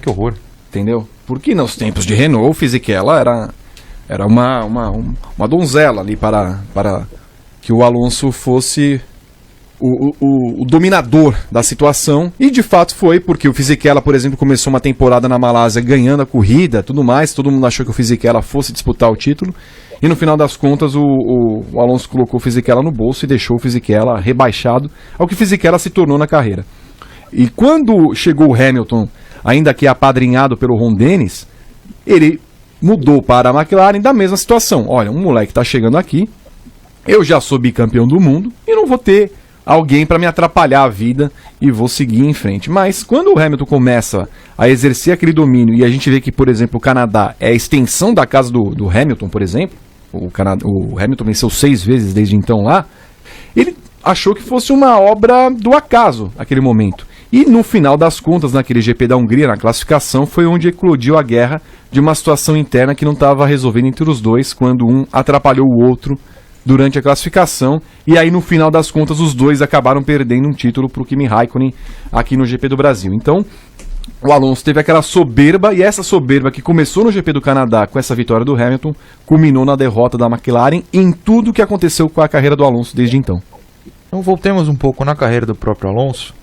Que horror. Entendeu? Porque nos tempos de Renault, o Fisichella era uma donzela ali para que o Alonso fosse o dominador da situação, e de fato foi, porque o Fisichella, por exemplo, começou uma temporada na Malásia ganhando a corrida, tudo mais, todo mundo achou que o Fisichella fosse disputar o título, e no final das contas o Alonso colocou o Fisichella no bolso e deixou o Fisichella rebaixado ao que o Fisichella se tornou na carreira. E quando chegou o Hamilton, ainda que apadrinhado pelo Ron Dennis, ele mudou para a McLaren da mesma situação. Olha, um moleque está chegando aqui, eu já sou bicampeão do mundo e não vou ter alguém para me atrapalhar a vida e vou seguir em frente. Mas quando o Hamilton começa a exercer aquele domínio, e a gente vê que, por exemplo, o Canadá é a extensão da casa do Hamilton, por exemplo, o Hamilton venceu 6 vezes desde então lá, ele achou que fosse uma obra do acaso aquele momento. E no final das contas, naquele GP da Hungria, na classificação, foi onde eclodiu a guerra de uma situação interna que não estava resolvendo entre os dois, quando um atrapalhou o outro durante a classificação, e aí no final das contas os dois acabaram perdendo um título para o Kimi Raikkonen aqui no GP do Brasil. Então o Alonso teve aquela soberba, e essa soberba que começou no GP do Canadá com essa vitória do Hamilton, culminou na derrota da McLaren em tudo que aconteceu com a carreira do Alonso desde então. Então voltemos um pouco na carreira do próprio Alonso,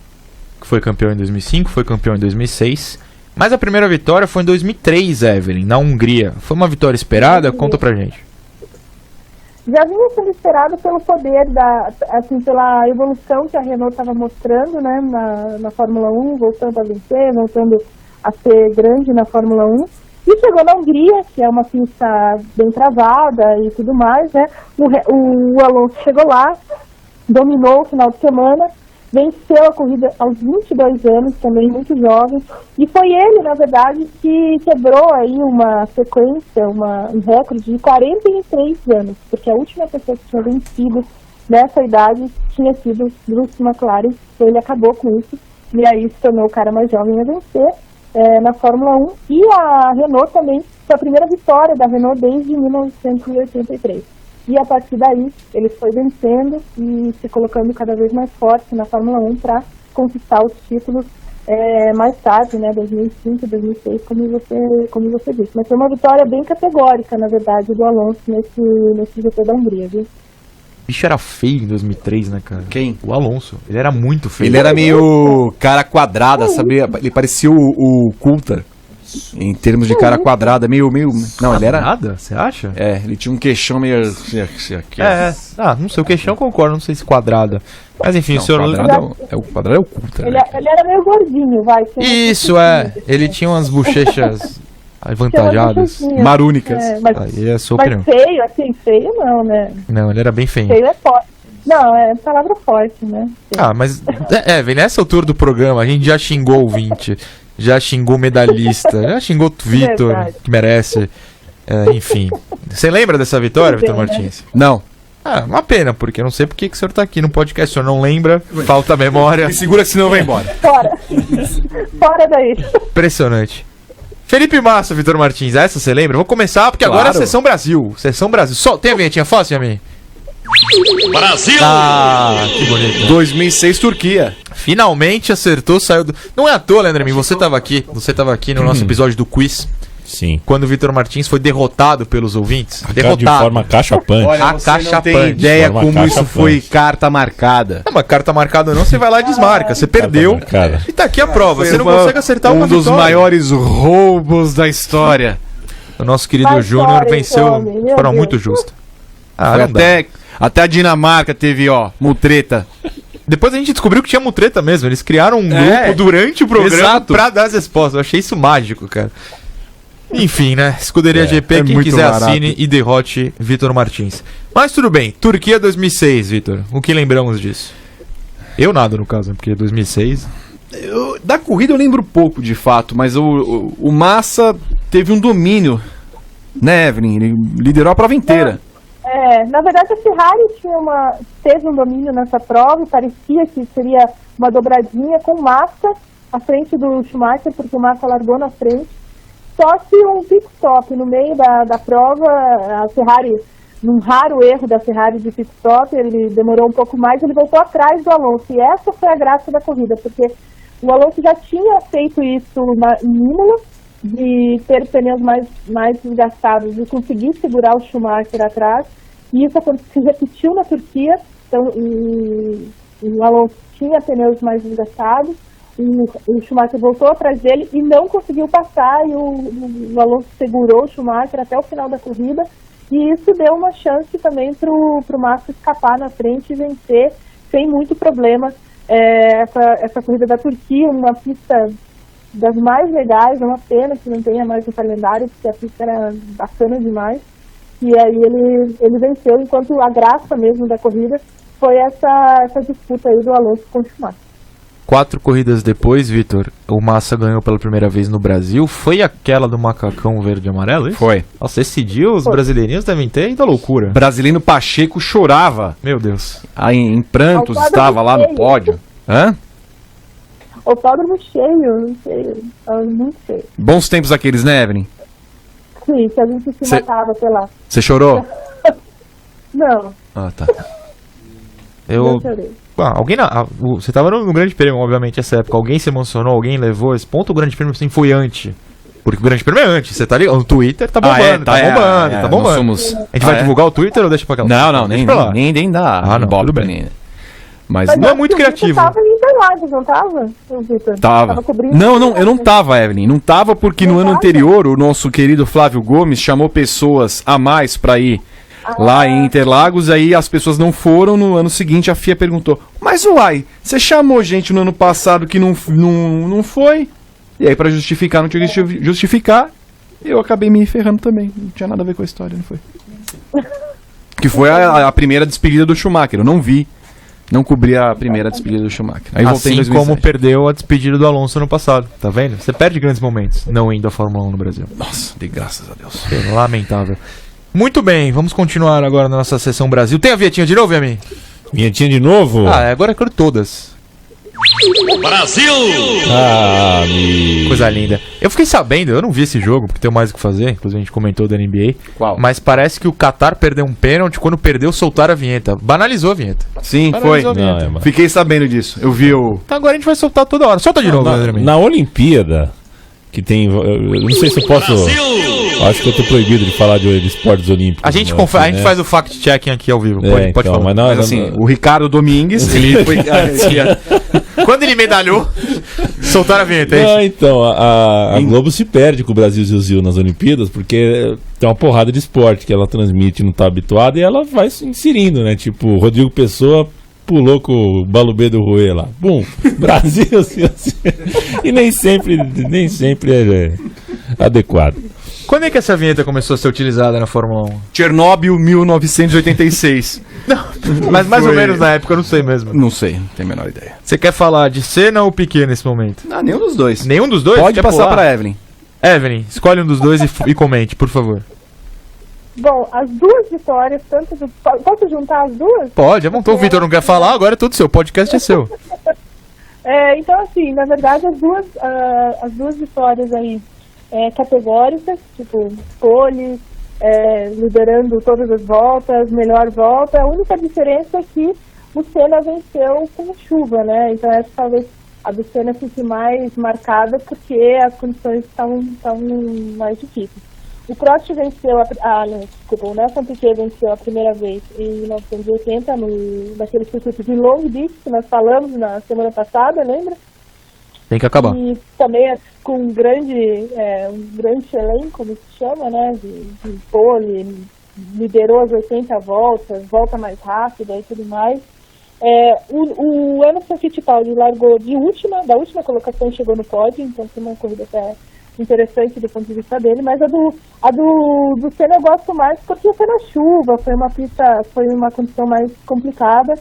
que foi campeão em 2005, foi campeão em 2006, mas a primeira vitória foi em 2003, Evelyn, na Hungria. Foi uma vitória esperada? Conta pra gente. já vinha sendo esperado pelo poder, pela evolução que a Renault estava mostrando, né, na Fórmula 1, voltando a vencer, voltando a ser grande na Fórmula 1. E chegou na Hungria, que é uma pista bem travada e tudo mais, né? O Alonso chegou lá, dominou o final de semana, venceu a corrida aos 22 anos, também muito jovem, e foi ele, na verdade, que quebrou aí uma sequência, um recorde de 43 anos, porque a última pessoa que tinha vencido nessa idade tinha sido Bruce McLaren, então ele acabou com isso, e aí se tornou o cara mais jovem a vencer na Fórmula 1, e a Renault também, foi a primeira vitória da Renault desde 1983. E a partir daí, ele foi vencendo e se colocando cada vez mais forte na Fórmula 1 para conquistar os títulos mais tarde, né, 2005, 2006, como você disse. Mas foi uma vitória bem categórica, na verdade, do Alonso nesse GP da Hungria, viu? O bicho era feio em 2003, né, cara? Quem? O Alonso. Ele era muito feio. Ele era meio cara quadrada, sabia? Ele parecia o Coulter. Em termos de cara quadrada, meio... Não, ele era... Nada? Você acha? Ele tinha um queixão meio... Não sei, o queixão eu concordo, não sei se quadrada. Mas enfim, Não, o senhor... o quadrado é o Coulter. Ele era meio gordinho, vai. Isso, ele tinha umas bochechas avantajadas. Marúnicas. Mas Aí é a sua opinião. feio, assim, feio não, né? Não, ele era bem feio. Feio é forte. Não, é palavra forte, né? Mas... vem nessa altura do programa, a gente já xingou o 20... Já xingou medalhista, já xingou o Vitor, que merece. Enfim. Você lembra dessa vitória, Vitor Martins? Não. Uma pena, porque eu não sei por que o senhor tá aqui no podcast, o senhor não lembra, falta memória. Me segura que senão vai embora. Fora. Fora daí. Impressionante. Felipe Massa, Vitor Martins, essa você lembra? Vou começar, porque agora é a Sessão Brasil. Sessão Brasil. Tem a vinhetinha fácil, Yamin? Brasil! Que bonito. 2006, Turquia. Finalmente acertou, saiu do... Não é à toa, Leandro, você tava aqui no nosso episódio do quiz, Sim. quando o Vitor Martins foi derrotado pelos ouvintes. De forma cachapante. Olha, A você caixa não tem punch. ideia Forma como caixa isso punch. foi carta marcada. Não, mas carta marcada ou não, você vai lá e desmarca. Você perdeu. marcada. E tá aqui a prova. Você não consegue acertar uma dos vitória. maiores roubos da história. O nosso querido Vai Júnior fora, venceu esse homem, de meu forma Deus. muito justa. Foi Não dá. até a Dinamarca teve, mutreta. Depois a gente descobriu que tinha mutreta mesmo. Eles criaram um grupo durante o programa exato. pra dar as respostas. Eu achei isso mágico, cara. Enfim, né? Escuderia GP, quem muito quiser barato. assine e derrote Vitor Martins. Mas tudo bem. Turquia 2006, Vitor. O que lembramos disso? Eu nada, no caso, porque 2006... Da corrida eu lembro pouco, de fato, mas o Massa teve um domínio, né, Evelyn? Ele liderou a prova inteira. Na verdade a Ferrari teve um domínio nessa prova, e parecia que seria uma dobradinha com Massa à frente do Schumacher, porque o Massa largou na frente. Só que um pit stop no meio da prova, a Ferrari, num raro erro da Ferrari de pit stop, ele demorou um pouco mais, ele voltou atrás do Alonso. E essa foi a graça da corrida, porque o Alonso já tinha feito isso em Imola, de ter pneus mais desgastados e conseguir segurar o Schumacher atrás. E isso se repetiu na Turquia, então o Alonso tinha pneus mais desgastados, o Schumacher voltou atrás dele e não conseguiu passar, e o Alonso segurou o Schumacher até o final da corrida, e isso deu uma chance também para o Massa escapar na frente e vencer sem muito problema essa corrida da Turquia, uma pista das mais legais. É uma pena que não tenha mais no calendário, porque a pista era bacana demais. E aí ele venceu, enquanto a graça mesmo da corrida foi essa disputa aí do Alonso com o Schumacher. 4 corridas depois, Vitor, o Massa ganhou pela primeira vez no Brasil. Foi aquela do macacão verde e amarelo, isso? Foi. Nossa, esse dia os brasileirinhos devem ter ido à loucura. Brasileiro Pacheco chorava. Meu Deus. Em prantos, Autódromo estava lá no cheio. pódio. Autódromo cheio, muito cheio. Bons tempos aqueles, né, Evelyn? Sim, que a gente se matava, sei lá. Você chorou? Não, Ah, tá. não chorei. Você tava no Grande Prêmio, obviamente, essa época. Alguém se emocionou, alguém levou esse ponto. O Grande Prêmio assim foi antes. Porque o Grande Prêmio é antes, você tá ligado? No Twitter tá bombando, tá bombando. Nós somos... A gente vai divulgar o Twitter ou deixa pra aquela? Não, Deixa pra lá. nem dá. Não, Bob tudo pra bem. mim. Mas Mas não é acho muito que o Vitor criativo. tava em Interlagos, não tava, o Vitor? Tava. Cobrindo. Não, eu não tava, Evelyn. Não tava porque Não no ano tava? anterior o nosso querido Flávio Gomes chamou pessoas a mais pra ir lá em Interlagos, aí as pessoas não foram, no ano seguinte a FIA perguntou, mas uai, você chamou gente no ano passado que não foi? E aí pra justificar, não tinha que justificar, eu acabei me ferrando também, não tinha nada a ver com a história, não foi? Que foi a primeira despedida do Schumacher, eu não vi. Não cobri a primeira despedida do Schumacher. Aí voltei em Assim 2007. como perdeu a despedida do Alonso no passado, tá vendo? Você perde grandes momentos não indo à Fórmula 1 no Brasil. Nossa, de graças a Deus. Lamentável. Muito bem, vamos continuar agora na nossa sessão Brasil. Tem a vinhetinha de novo, Yamin? Vinhetinha de novo? Agora é claro todas. Brasil! Ah, amigo. Coisa linda. Eu fiquei sabendo, eu não vi esse jogo, porque tenho mais o que fazer, inclusive a gente comentou da NBA. Qual? Mas parece que o Qatar perdeu um pênalti, quando perdeu, soltaram a vinheta. Banalizou a vinheta. Sim, foi. Banalizou a vinheta. Não, é, Fiquei sabendo disso. Eu vi o... Então agora a gente vai soltar toda hora. Solta de novo, André. Na Olimpíada, que tem. Eu não sei se eu posso. Acho que eu tô proibido de falar de esportes olímpicos. A gente, né, a gente né? faz o fact-checking aqui ao vivo. É, Pode então, falar. mas não, Mas assim, o Ricardo Domingues, ele foi... Quando ele medalhou, soltaram a vinheta, é isso? Não, então, a Globo se perde com o Brasil Zil nas Olimpíadas, porque tem uma porrada de esporte que ela transmite e não tá habituada, e ela vai se inserindo, né? Tipo, o Rodrigo Pessoa pulou com o Balubê do Rouet lá. Bum! Brasil Zil. E nem sempre é adequado. Quando é que essa vinheta começou a ser utilizada na Fórmula 1? Chernobyl 1986. Mas mais ou Foi- menos na época, eu não sei mesmo. Não sei, não tenho a menor ideia. Você quer falar de Senna ou Piquet nesse momento? Ah, nenhum dos dois. Nenhum dos dois? Pode Quer passar pular? pra Evelyn. Evelyn, escolhe um dos dois e comente, por favor. Bom, as duas vitórias, tanto do... Posso juntar as duas? Pode, apontou. O Vitor não quer falar, agora é tudo seu. O podcast é seu. Então, assim, na verdade, as duas vitórias aí categóricas, tipo, pole, liderando todas as voltas, melhor volta. A única diferença é que o Senna venceu com chuva, né? Então, essa talvez a do Senna fique mais marcada porque as condições estavam mais difíceis. O Prost venceu, o Nelson Piquet venceu a primeira vez em 1980, naquele circuito de Long Beach, que nós falamos na semana passada, lembra? Tem que acabar. E também com um grande elenco, como se chama, né, de pole, liderou as 80 voltas, volta mais rápida e tudo mais. O Emerson Fittipaldi largou da última colocação e chegou no pódio, então foi uma corrida até interessante do ponto de vista dele, mas a do Senna eu gosto mais porque foi na chuva, foi uma condição mais complicada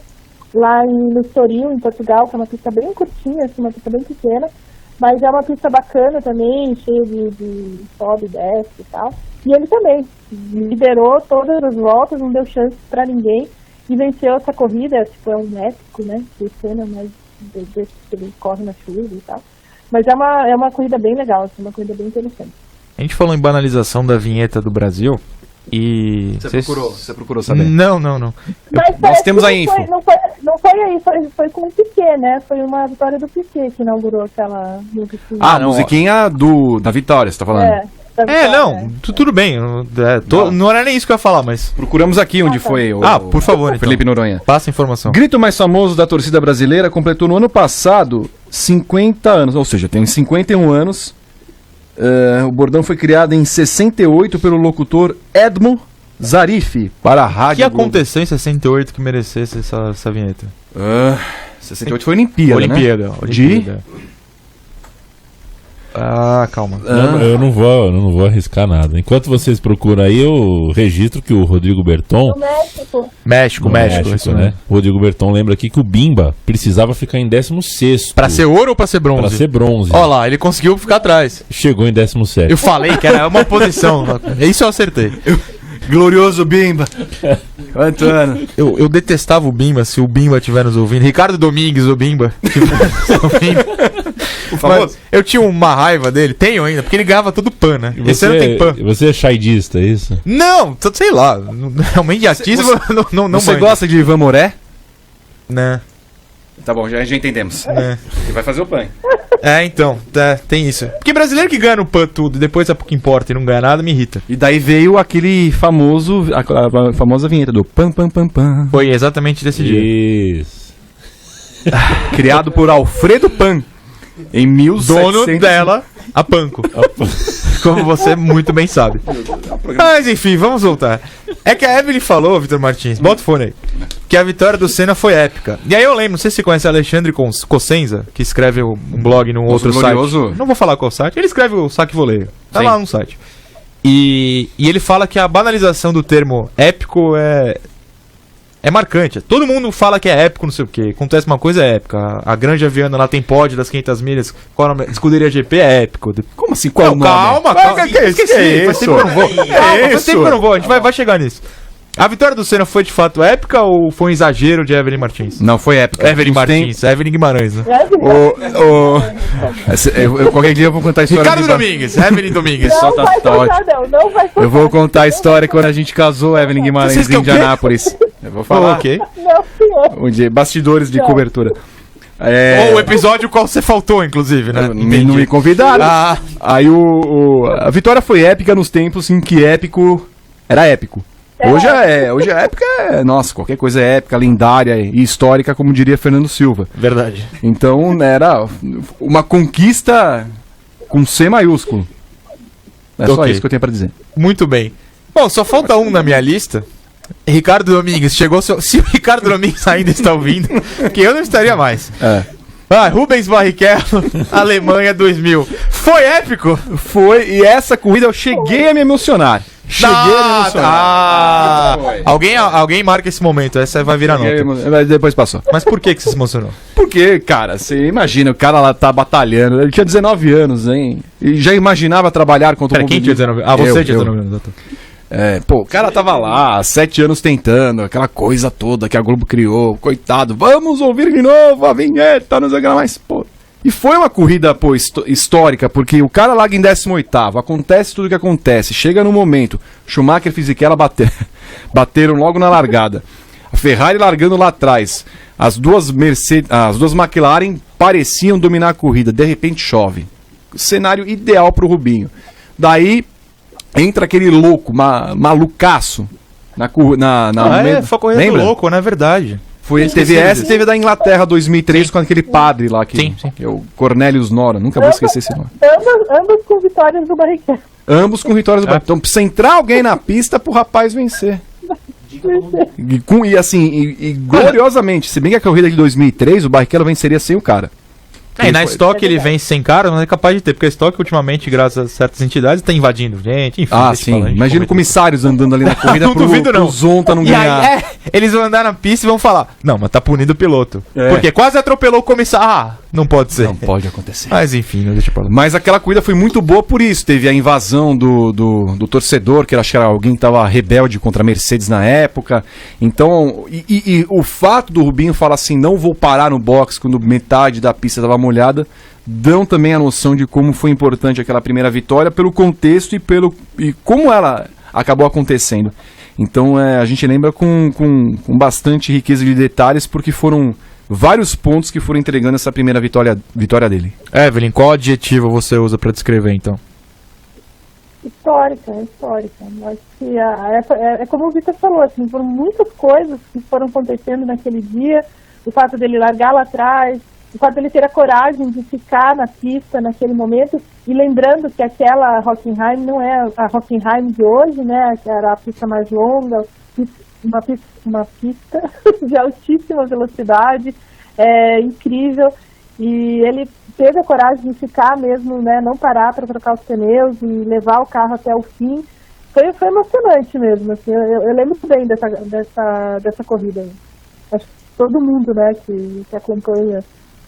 lá no Estoril, em Portugal, que é uma pista bem curtinha, assim, uma pista bem pequena, mas é uma pista bacana também, cheia de sobe e desce e tal. E ele também liderou todas as voltas, não deu chance para ninguém e venceu essa corrida, tipo, é um épico, né, o Senna, mas ele corre na chuva e tal. Mas é uma corrida bem legal, assim, uma corrida bem interessante. A gente falou em banalização da vinheta do Brasil e... Você procurou saber? Não. Mas Nós temos a info. Não foi aí, foi com o Piquet, né? Foi uma vitória do Piquet que inaugurou aquela musiquinha. A musiquinha da Vitória, você tá falando? da vitória, não, tudo bem. Não era nem isso que eu ia falar, mas... Procuramos aqui onde foi o por favor, então. Felipe Noronha. Passa a informação. Grito mais famoso da torcida brasileira completou no ano passado 50 anos, ou seja, tem 51 anos. O bordão foi criado em 68 pelo locutor Edmond Zarif para a O que Rádio Globo. aconteceu em 68 que merecesse essa vinheta? 68 foi Olimpíada, né? Olimpíada. Calma. Eu não vou arriscar nada. Enquanto vocês procuram aí, eu registro que o Rodrigo Berton. No México. México, México, isso né? O Rodrigo Berton lembra aqui que o Bimba precisava ficar em 16º. Pra ser ouro ou pra ser bronze? Pra ser bronze. Olha lá, ele conseguiu ficar atrás. Chegou em 17º. Eu falei que era uma posição. Isso eu acertei. Glorioso Bimba. Quanto ano? Eu detestava o Bimba, se o Bimba estiver nos ouvindo. Ricardo Domingues, o Bimba. estiver nos ouvindo. Mas eu tinha uma raiva dele, tenho ainda, porque ele ganhava todo pan, né? Esse ano tem pan. Você é chaidista, é isso? Não, sei lá. Realmente de atismo não Você manjo. gosta de Ivan Moré? Né? Tá bom, já entendemos. Né? Ele vai fazer o PAN. Então, tem isso. Porque brasileiro que ganha no pan tudo, depois é pouco importa e não ganha nada, me irrita. E daí veio aquele famoso, a famosa vinheta do pam pam pam pam, Foi exatamente desse dia. Isso. criado por Alfredo Pan em 1700. Dono dela, a Panko. Como você muito bem sabe. Mas enfim, vamos voltar. É que a Evelyn falou, Vitor Martins, bota o fone aí, que a vitória do Senna foi épica. E aí eu lembro, não sei se você conhece Alexandre Cossenza, que escreve um blog num outro glorioso. site. Não vou falar qual site, ele escreve o Saque Voleio. Tá lá no site. E ele fala que a banalização do termo épico é marcante. Todo mundo fala que é épico, não sei o que. Acontece uma coisa, é épica. A Granja Viana lá tem pódio das 500 milhas. Qual é o nome? Escuderia GP é épico. Como assim? Qual é o nome? Calma. Esqueci. Faz tempo que eu não vou. Faz tempo que eu não vou. A gente vai chegar nisso. A vitória do Senna foi de fato épica ou foi um exagero de Evelyn Martins? Não, foi épica. Evelyn Martins, Evelyn Guimarães, né? Qualquer dia eu vou contar a história. Ricardo Domingues, Evelyn Domingues. Não vai contar, não vai contar. Eu vou contar a história quando a gente casou, Evelyn Guimarães, Vocês em querem o quê? Indianápolis. Eu vou falar. Ok. Não, senhor. Um dia, bastidores de cobertura. Ou o episódio qual você faltou, inclusive, né? Não me convidaram. Ah, Aí a vitória foi épica nos tempos em que épico era épico. Hoje a épica nossa, qualquer coisa é épica, lendária e histórica, como diria Fernando Silva. verdade. Então era uma conquista com C maiúsculo. É só Ok. isso que eu tenho pra dizer. Muito bem. Bom, só falta um na minha lista. Ricardo Domingues, chegou se o Ricardo Domingues ainda está ouvindo, que eu não estaria mais. Rubens Barrichello, Alemanha 2000. Foi épico? Foi, e essa corrida eu cheguei a me emocionar. Alguém marca esse momento, essa vai virar nota. Mas depois passou. Mas por que você se emocionou? Porque, cara, você imagina, o cara lá tá batalhando. Ele tinha 19 anos, hein? E já imaginava trabalhar contra Pera, quem tinha 19 anos? Ah, você tinha 19 anos. O cara tava lá, 7 anos tentando, aquela coisa toda que a Globo criou. Coitado, vamos ouvir de novo a vinheta, não sei o que mais. Pô. E foi uma corrida, histórica, porque o cara larga em 18º, acontece tudo o que acontece, chega no momento, Schumacher e Fisichella bateram logo na largada. A Ferrari largando lá atrás, as duas McLaren pareciam dominar a corrida, de repente chove. Cenário ideal pro Rubinho. Daí entra aquele louco, malucaço, Foi a corrida do louco, não é verdade. Teve essa e teve da Inglaterra 2003 com aquele padre lá, que é o Cornelius Nora, nunca vou esquecer esse nome. Ambas com vitórias do Barrichello. Ambos com vitórias do Barrichello. Então precisa entrar alguém na pista pro rapaz vencer. E gloriosamente, se bem que a corrida de 2003, o Barrichello venceria sem o cara. E na Stock ele vem sem cara, mas é capaz de ter, porque a Stock ultimamente, graças a certas entidades, tá invadindo gente, enfim. Sim. Imagina comissários andando ali na corrida não duvido, não. pro Zonta não E ganhar. aí, eles vão andar na pista e vão falar, não, mas tá punido o piloto. Porque quase atropelou o comissário. Não pode ser. Não pode acontecer. Mas enfim, não deixa pra lá. Mas aquela corrida foi muito boa por isso. Teve a invasão do torcedor, que acho que era alguém que estava rebelde contra a Mercedes na época. Então, e o fato do Rubinho falar assim, não vou parar no box quando metade da pista estava molhada, dão também a noção de como foi importante aquela primeira vitória, pelo contexto e como ela acabou acontecendo. Então a gente lembra com bastante riqueza de detalhes, porque foram vários pontos que foram entregando essa primeira vitória dele. Evelyn, qual adjetivo você usa pra descrever, então? Histórica. Acho que é como o Vitor falou, assim, foram muitas coisas que foram acontecendo naquele dia. O fato dele largar lá atrás, o fato dele ter a coragem de ficar na pista naquele momento, e lembrando que aquela Hockenheim não é a Hockenheim de hoje, né, que era a pista mais longa, uma pista de altíssima velocidade, incrível, e ele teve a coragem de ficar mesmo, né, não parar para trocar os pneus e levar o carro até o fim. Foi emocionante mesmo, assim, eu lembro bem dessa corrida. Acho que todo mundo, né, que acompanha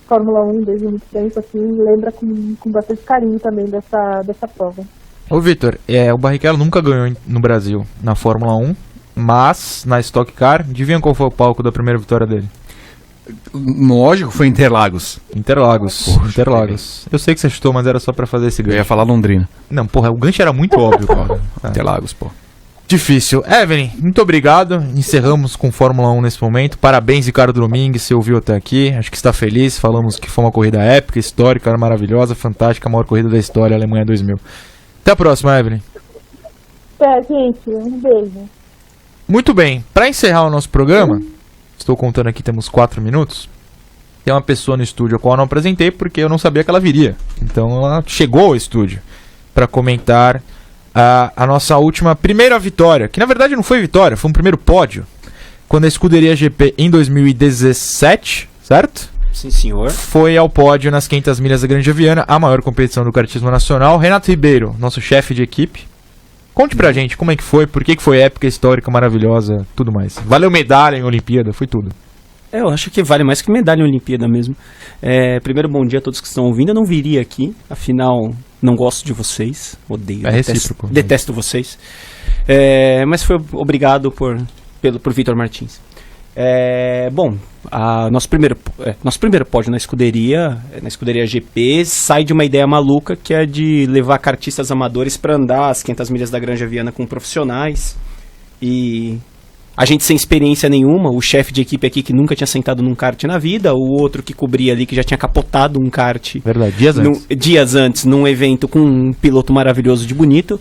Fórmula 1 desde muito tempo, assim, lembra com bastante carinho também dessa prova. Ô Vitor, o Barrichello nunca ganhou no Brasil na Fórmula 1, mas na Stock Car, adivinha qual foi o palco da primeira vitória dele? Lógico, foi Interlagos. Interlagos. Eu sei que você chutou, mas era só pra fazer esse Eu gancho. ia falar Londrina. Não, porra, o gancho era muito óbvio, cara. Interlagos, pô. Difícil. Evelyn, muito obrigado. Encerramos com Fórmula 1 nesse momento. Parabéns, Ricardo Domingues, você ouviu até aqui. Acho que está feliz. Falamos que foi uma corrida épica, histórica, maravilhosa, fantástica, a maior corrida da história, Alemanha 2000. Até a próxima, Evelyn. Gente, um beijo. Muito bem. Para encerrar o nosso programa, estou contando aqui, temos 4 minutos. Tem uma pessoa no estúdio a qual eu não apresentei porque eu não sabia que ela viria. Então ela chegou ao estúdio para comentar a nossa primeira vitória, que na verdade não foi vitória, foi um primeiro pódio, quando a Escuderia GP em 2017, certo? Sim, senhor. Foi ao pódio nas 500 milhas da Granja Viana, a maior competição do kartismo nacional. Renato Ribeiro, nosso chefe de equipe, conte pra gente como é que foi, por que foi épica, histórica, maravilhosa, tudo mais. Valeu medalha em Olimpíada, foi tudo. Eu acho que vale mais que medalha em Olimpíada mesmo. Primeiro, bom dia a todos que estão ouvindo. Eu não viria aqui, afinal, não gosto de vocês. Odeio, recíproco. Detesto vocês. Mas foi obrigado por Vitor Martins. Nosso primeiro pódio na escuderia GP, sai de uma ideia maluca que é de levar kartistas amadores para andar as 500 milhas da Granja Viana com profissionais. E a gente sem experiência nenhuma, o chefe de equipe aqui que nunca tinha sentado num kart na vida, o outro que cobria ali que já tinha capotado um kart. Verdade, dias antes, num evento com um piloto maravilhoso de Bonito.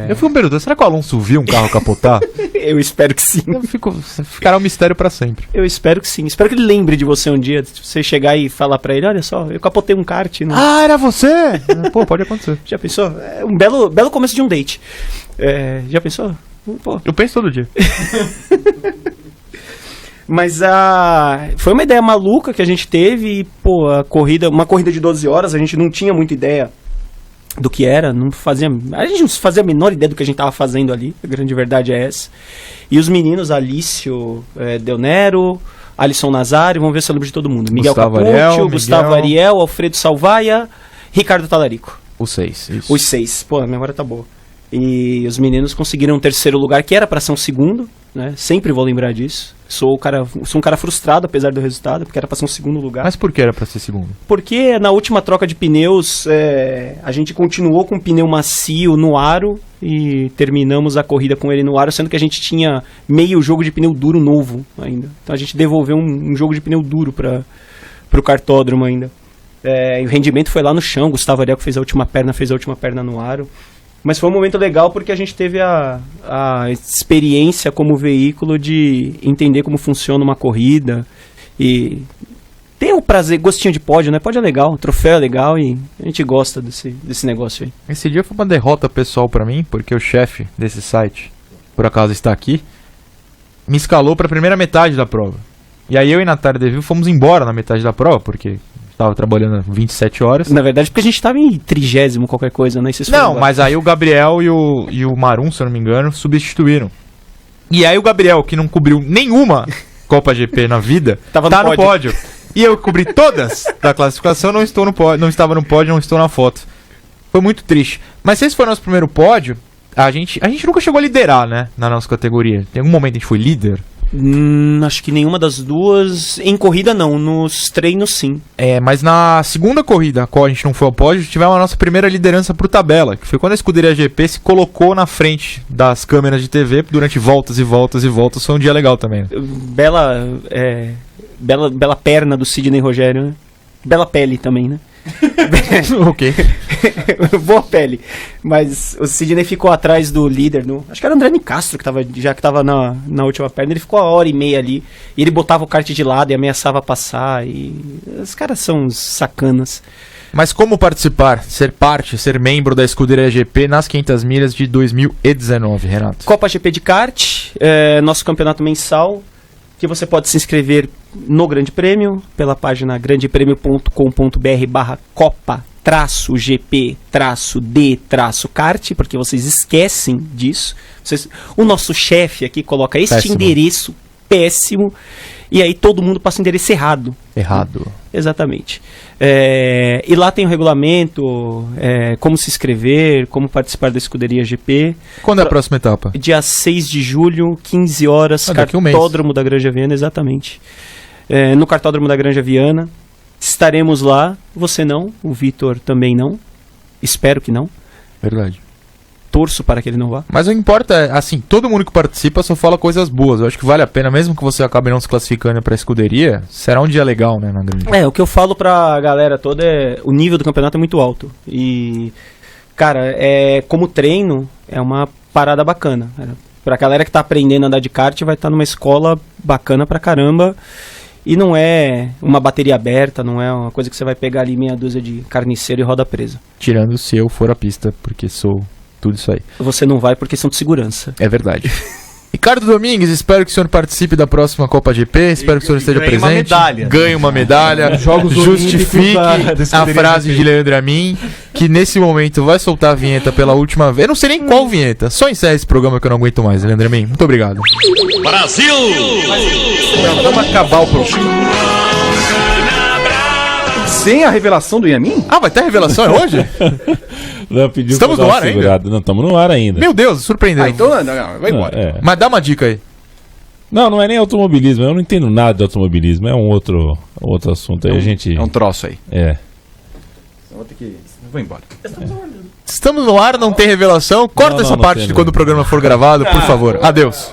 Eu fico me perguntando, será que o Alonso viu um carro capotar? Eu espero que sim. Ficará um mistério pra sempre. Eu espero que sim. Espero que ele lembre de você um dia. Se você chegar e falar pra ele, olha só, eu capotei um kart. Não... Ah, era você? Pô, pode acontecer. Já pensou? É um belo começo de um date. Já pensou? Pô. Eu penso todo dia. Mas foi uma ideia maluca que a gente teve e, pô, uma corrida de 12 horas, a gente não tinha muita ideia do que era, a gente não fazia a menor ideia do que a gente tava fazendo ali, a grande verdade é essa. E os meninos, Alício Del Nero, Alisson Nazário, vamos ver se eu lembro de todo mundo. Miguel Capuccio, Gustavo Ariel, Alfredo Salvaia, Ricardo Talarico. Os 6, isso. Os 6, pô, a memória tá boa. E os meninos conseguiram um terceiro lugar, que era para ser um segundo, né? Sempre vou lembrar disso. Sou um cara frustrado, apesar do resultado, porque era para ser um segundo lugar. Mas por que era para ser segundo? Porque na última troca de pneus, a gente continuou com o pneu macio no aro e terminamos a corrida com ele no aro, sendo que a gente tinha meio jogo de pneu duro novo ainda. Então a gente devolveu um jogo de pneu duro para o kartódromo ainda. E o rendimento foi lá no chão, Gustavo Ariel que fez a última perna no aro. Mas foi um momento legal porque a gente teve a experiência como veículo de entender como funciona uma corrida e ter o prazer, gostinho de pódio, né? Pódio é legal, troféu é legal e a gente gosta desse negócio aí. Esse dia foi uma derrota pessoal pra mim, porque o chefe desse site, por acaso está aqui, me escalou pra primeira metade da prova. E aí eu e Natália Deville fomos embora na metade da prova, porque... Tava trabalhando 27 horas. Na verdade, porque a gente tava em 30º qualquer coisa, né? Não, mas aí o Gabriel e o Marum, se eu não me engano, substituíram. E aí o Gabriel, que não cobriu nenhuma Copa GP na vida, tá no pódio. E eu cobri todas da classificação, não estava no pódio, não estou na foto. Foi muito triste. Mas se esse foi o nosso primeiro pódio, a gente nunca chegou a liderar, né? Na nossa categoria. Tem algum momento a gente foi líder? Acho que nenhuma das duas. Em corrida não, nos treinos sim. Mas na segunda corrida, a qual a gente não foi ao pódio, tivemos a nossa primeira liderança por tabela, que foi quando a Escuderia GP se colocou na frente das câmeras de TV durante voltas e voltas e voltas. Foi um dia legal também, né? Bela perna do Sidney Rogério, né? Bela pele também, né? Ok. Boa pele. Mas o Sidney ficou atrás do líder, acho que era o André Nicastro que tava na última perna. Ele ficou 1h30 ali. E ele botava o kart de lado e ameaçava passar. E os caras são uns sacanas. Mas como participar, ser membro da Escuderia GP nas 500 milhas de 2019, Renato? Copa GP de kart, nosso campeonato mensal, que você pode se inscrever no Grande Prêmio, pela página grandepremio.com.br/copa-gp-d-kart, porque vocês esquecem disso. O nosso chefe aqui coloca este endereço péssimo, e aí todo mundo passa o endereço errado. Exatamente. E lá tem o regulamento, como se inscrever, como participar da Escuderia GP. Quando é a próxima etapa? Dia 6 de julho, 15 horas, Kartódromo da Granja Viana, exatamente. No Kartódromo da Granja Viana. Estaremos lá, você não, o Vitor também não. Espero que não. Verdade. Torço para que ele não vá. Mas o que importa é, assim, todo mundo que participa só fala coisas boas. Eu acho que vale a pena, mesmo que você acabe não se classificando pra escuderia, será um dia legal, né, na grande. O que eu falo pra galera toda é, o nível do campeonato é muito alto. E, cara, como treino, é uma parada bacana. Pra galera que tá aprendendo a andar de kart, vai estar numa escola bacana pra caramba. E não é uma bateria aberta, não é uma coisa que você vai pegar ali meia dúzia de carniceiro e roda presa. Tirando se eu for à pista, porque sou tudo isso aí. Você não vai por questão de segurança. É verdade. Ricardo Domingues, espero que o senhor participe da próxima Copa GP, espero que o senhor esteja ganhe presente. uma medalha. Ganhe uma medalha. Jogos Justifique Olímpicos da a escuderia frase GP. de Leandro Amin, que nesse momento vai soltar a vinheta pela última vez. Eu não sei nem qual vinheta. Só encerra esse programa que eu não aguento mais, Leandro Amin. Muito obrigado. Brasil! Vamos acabar o programa. Sem a revelação do Yamin? Ah, vai ter revelação hoje? Não, pediu Estamos pra dar no uma ar ainda? segurada. Não, estamos no ar ainda. Meu Deus, surpreendeu. Então não, vai embora. É. Mas dá uma dica aí. Não, não é nem automobilismo. Eu não entendo nada de automobilismo. É um outro assunto. Aí a gente... É um troço aí. É. Eu vou ter que... Vou embora. Estamos no ar, não tem revelação. Corta Não, essa não parte tem, de não. quando o programa for gravado, por favor. Adeus.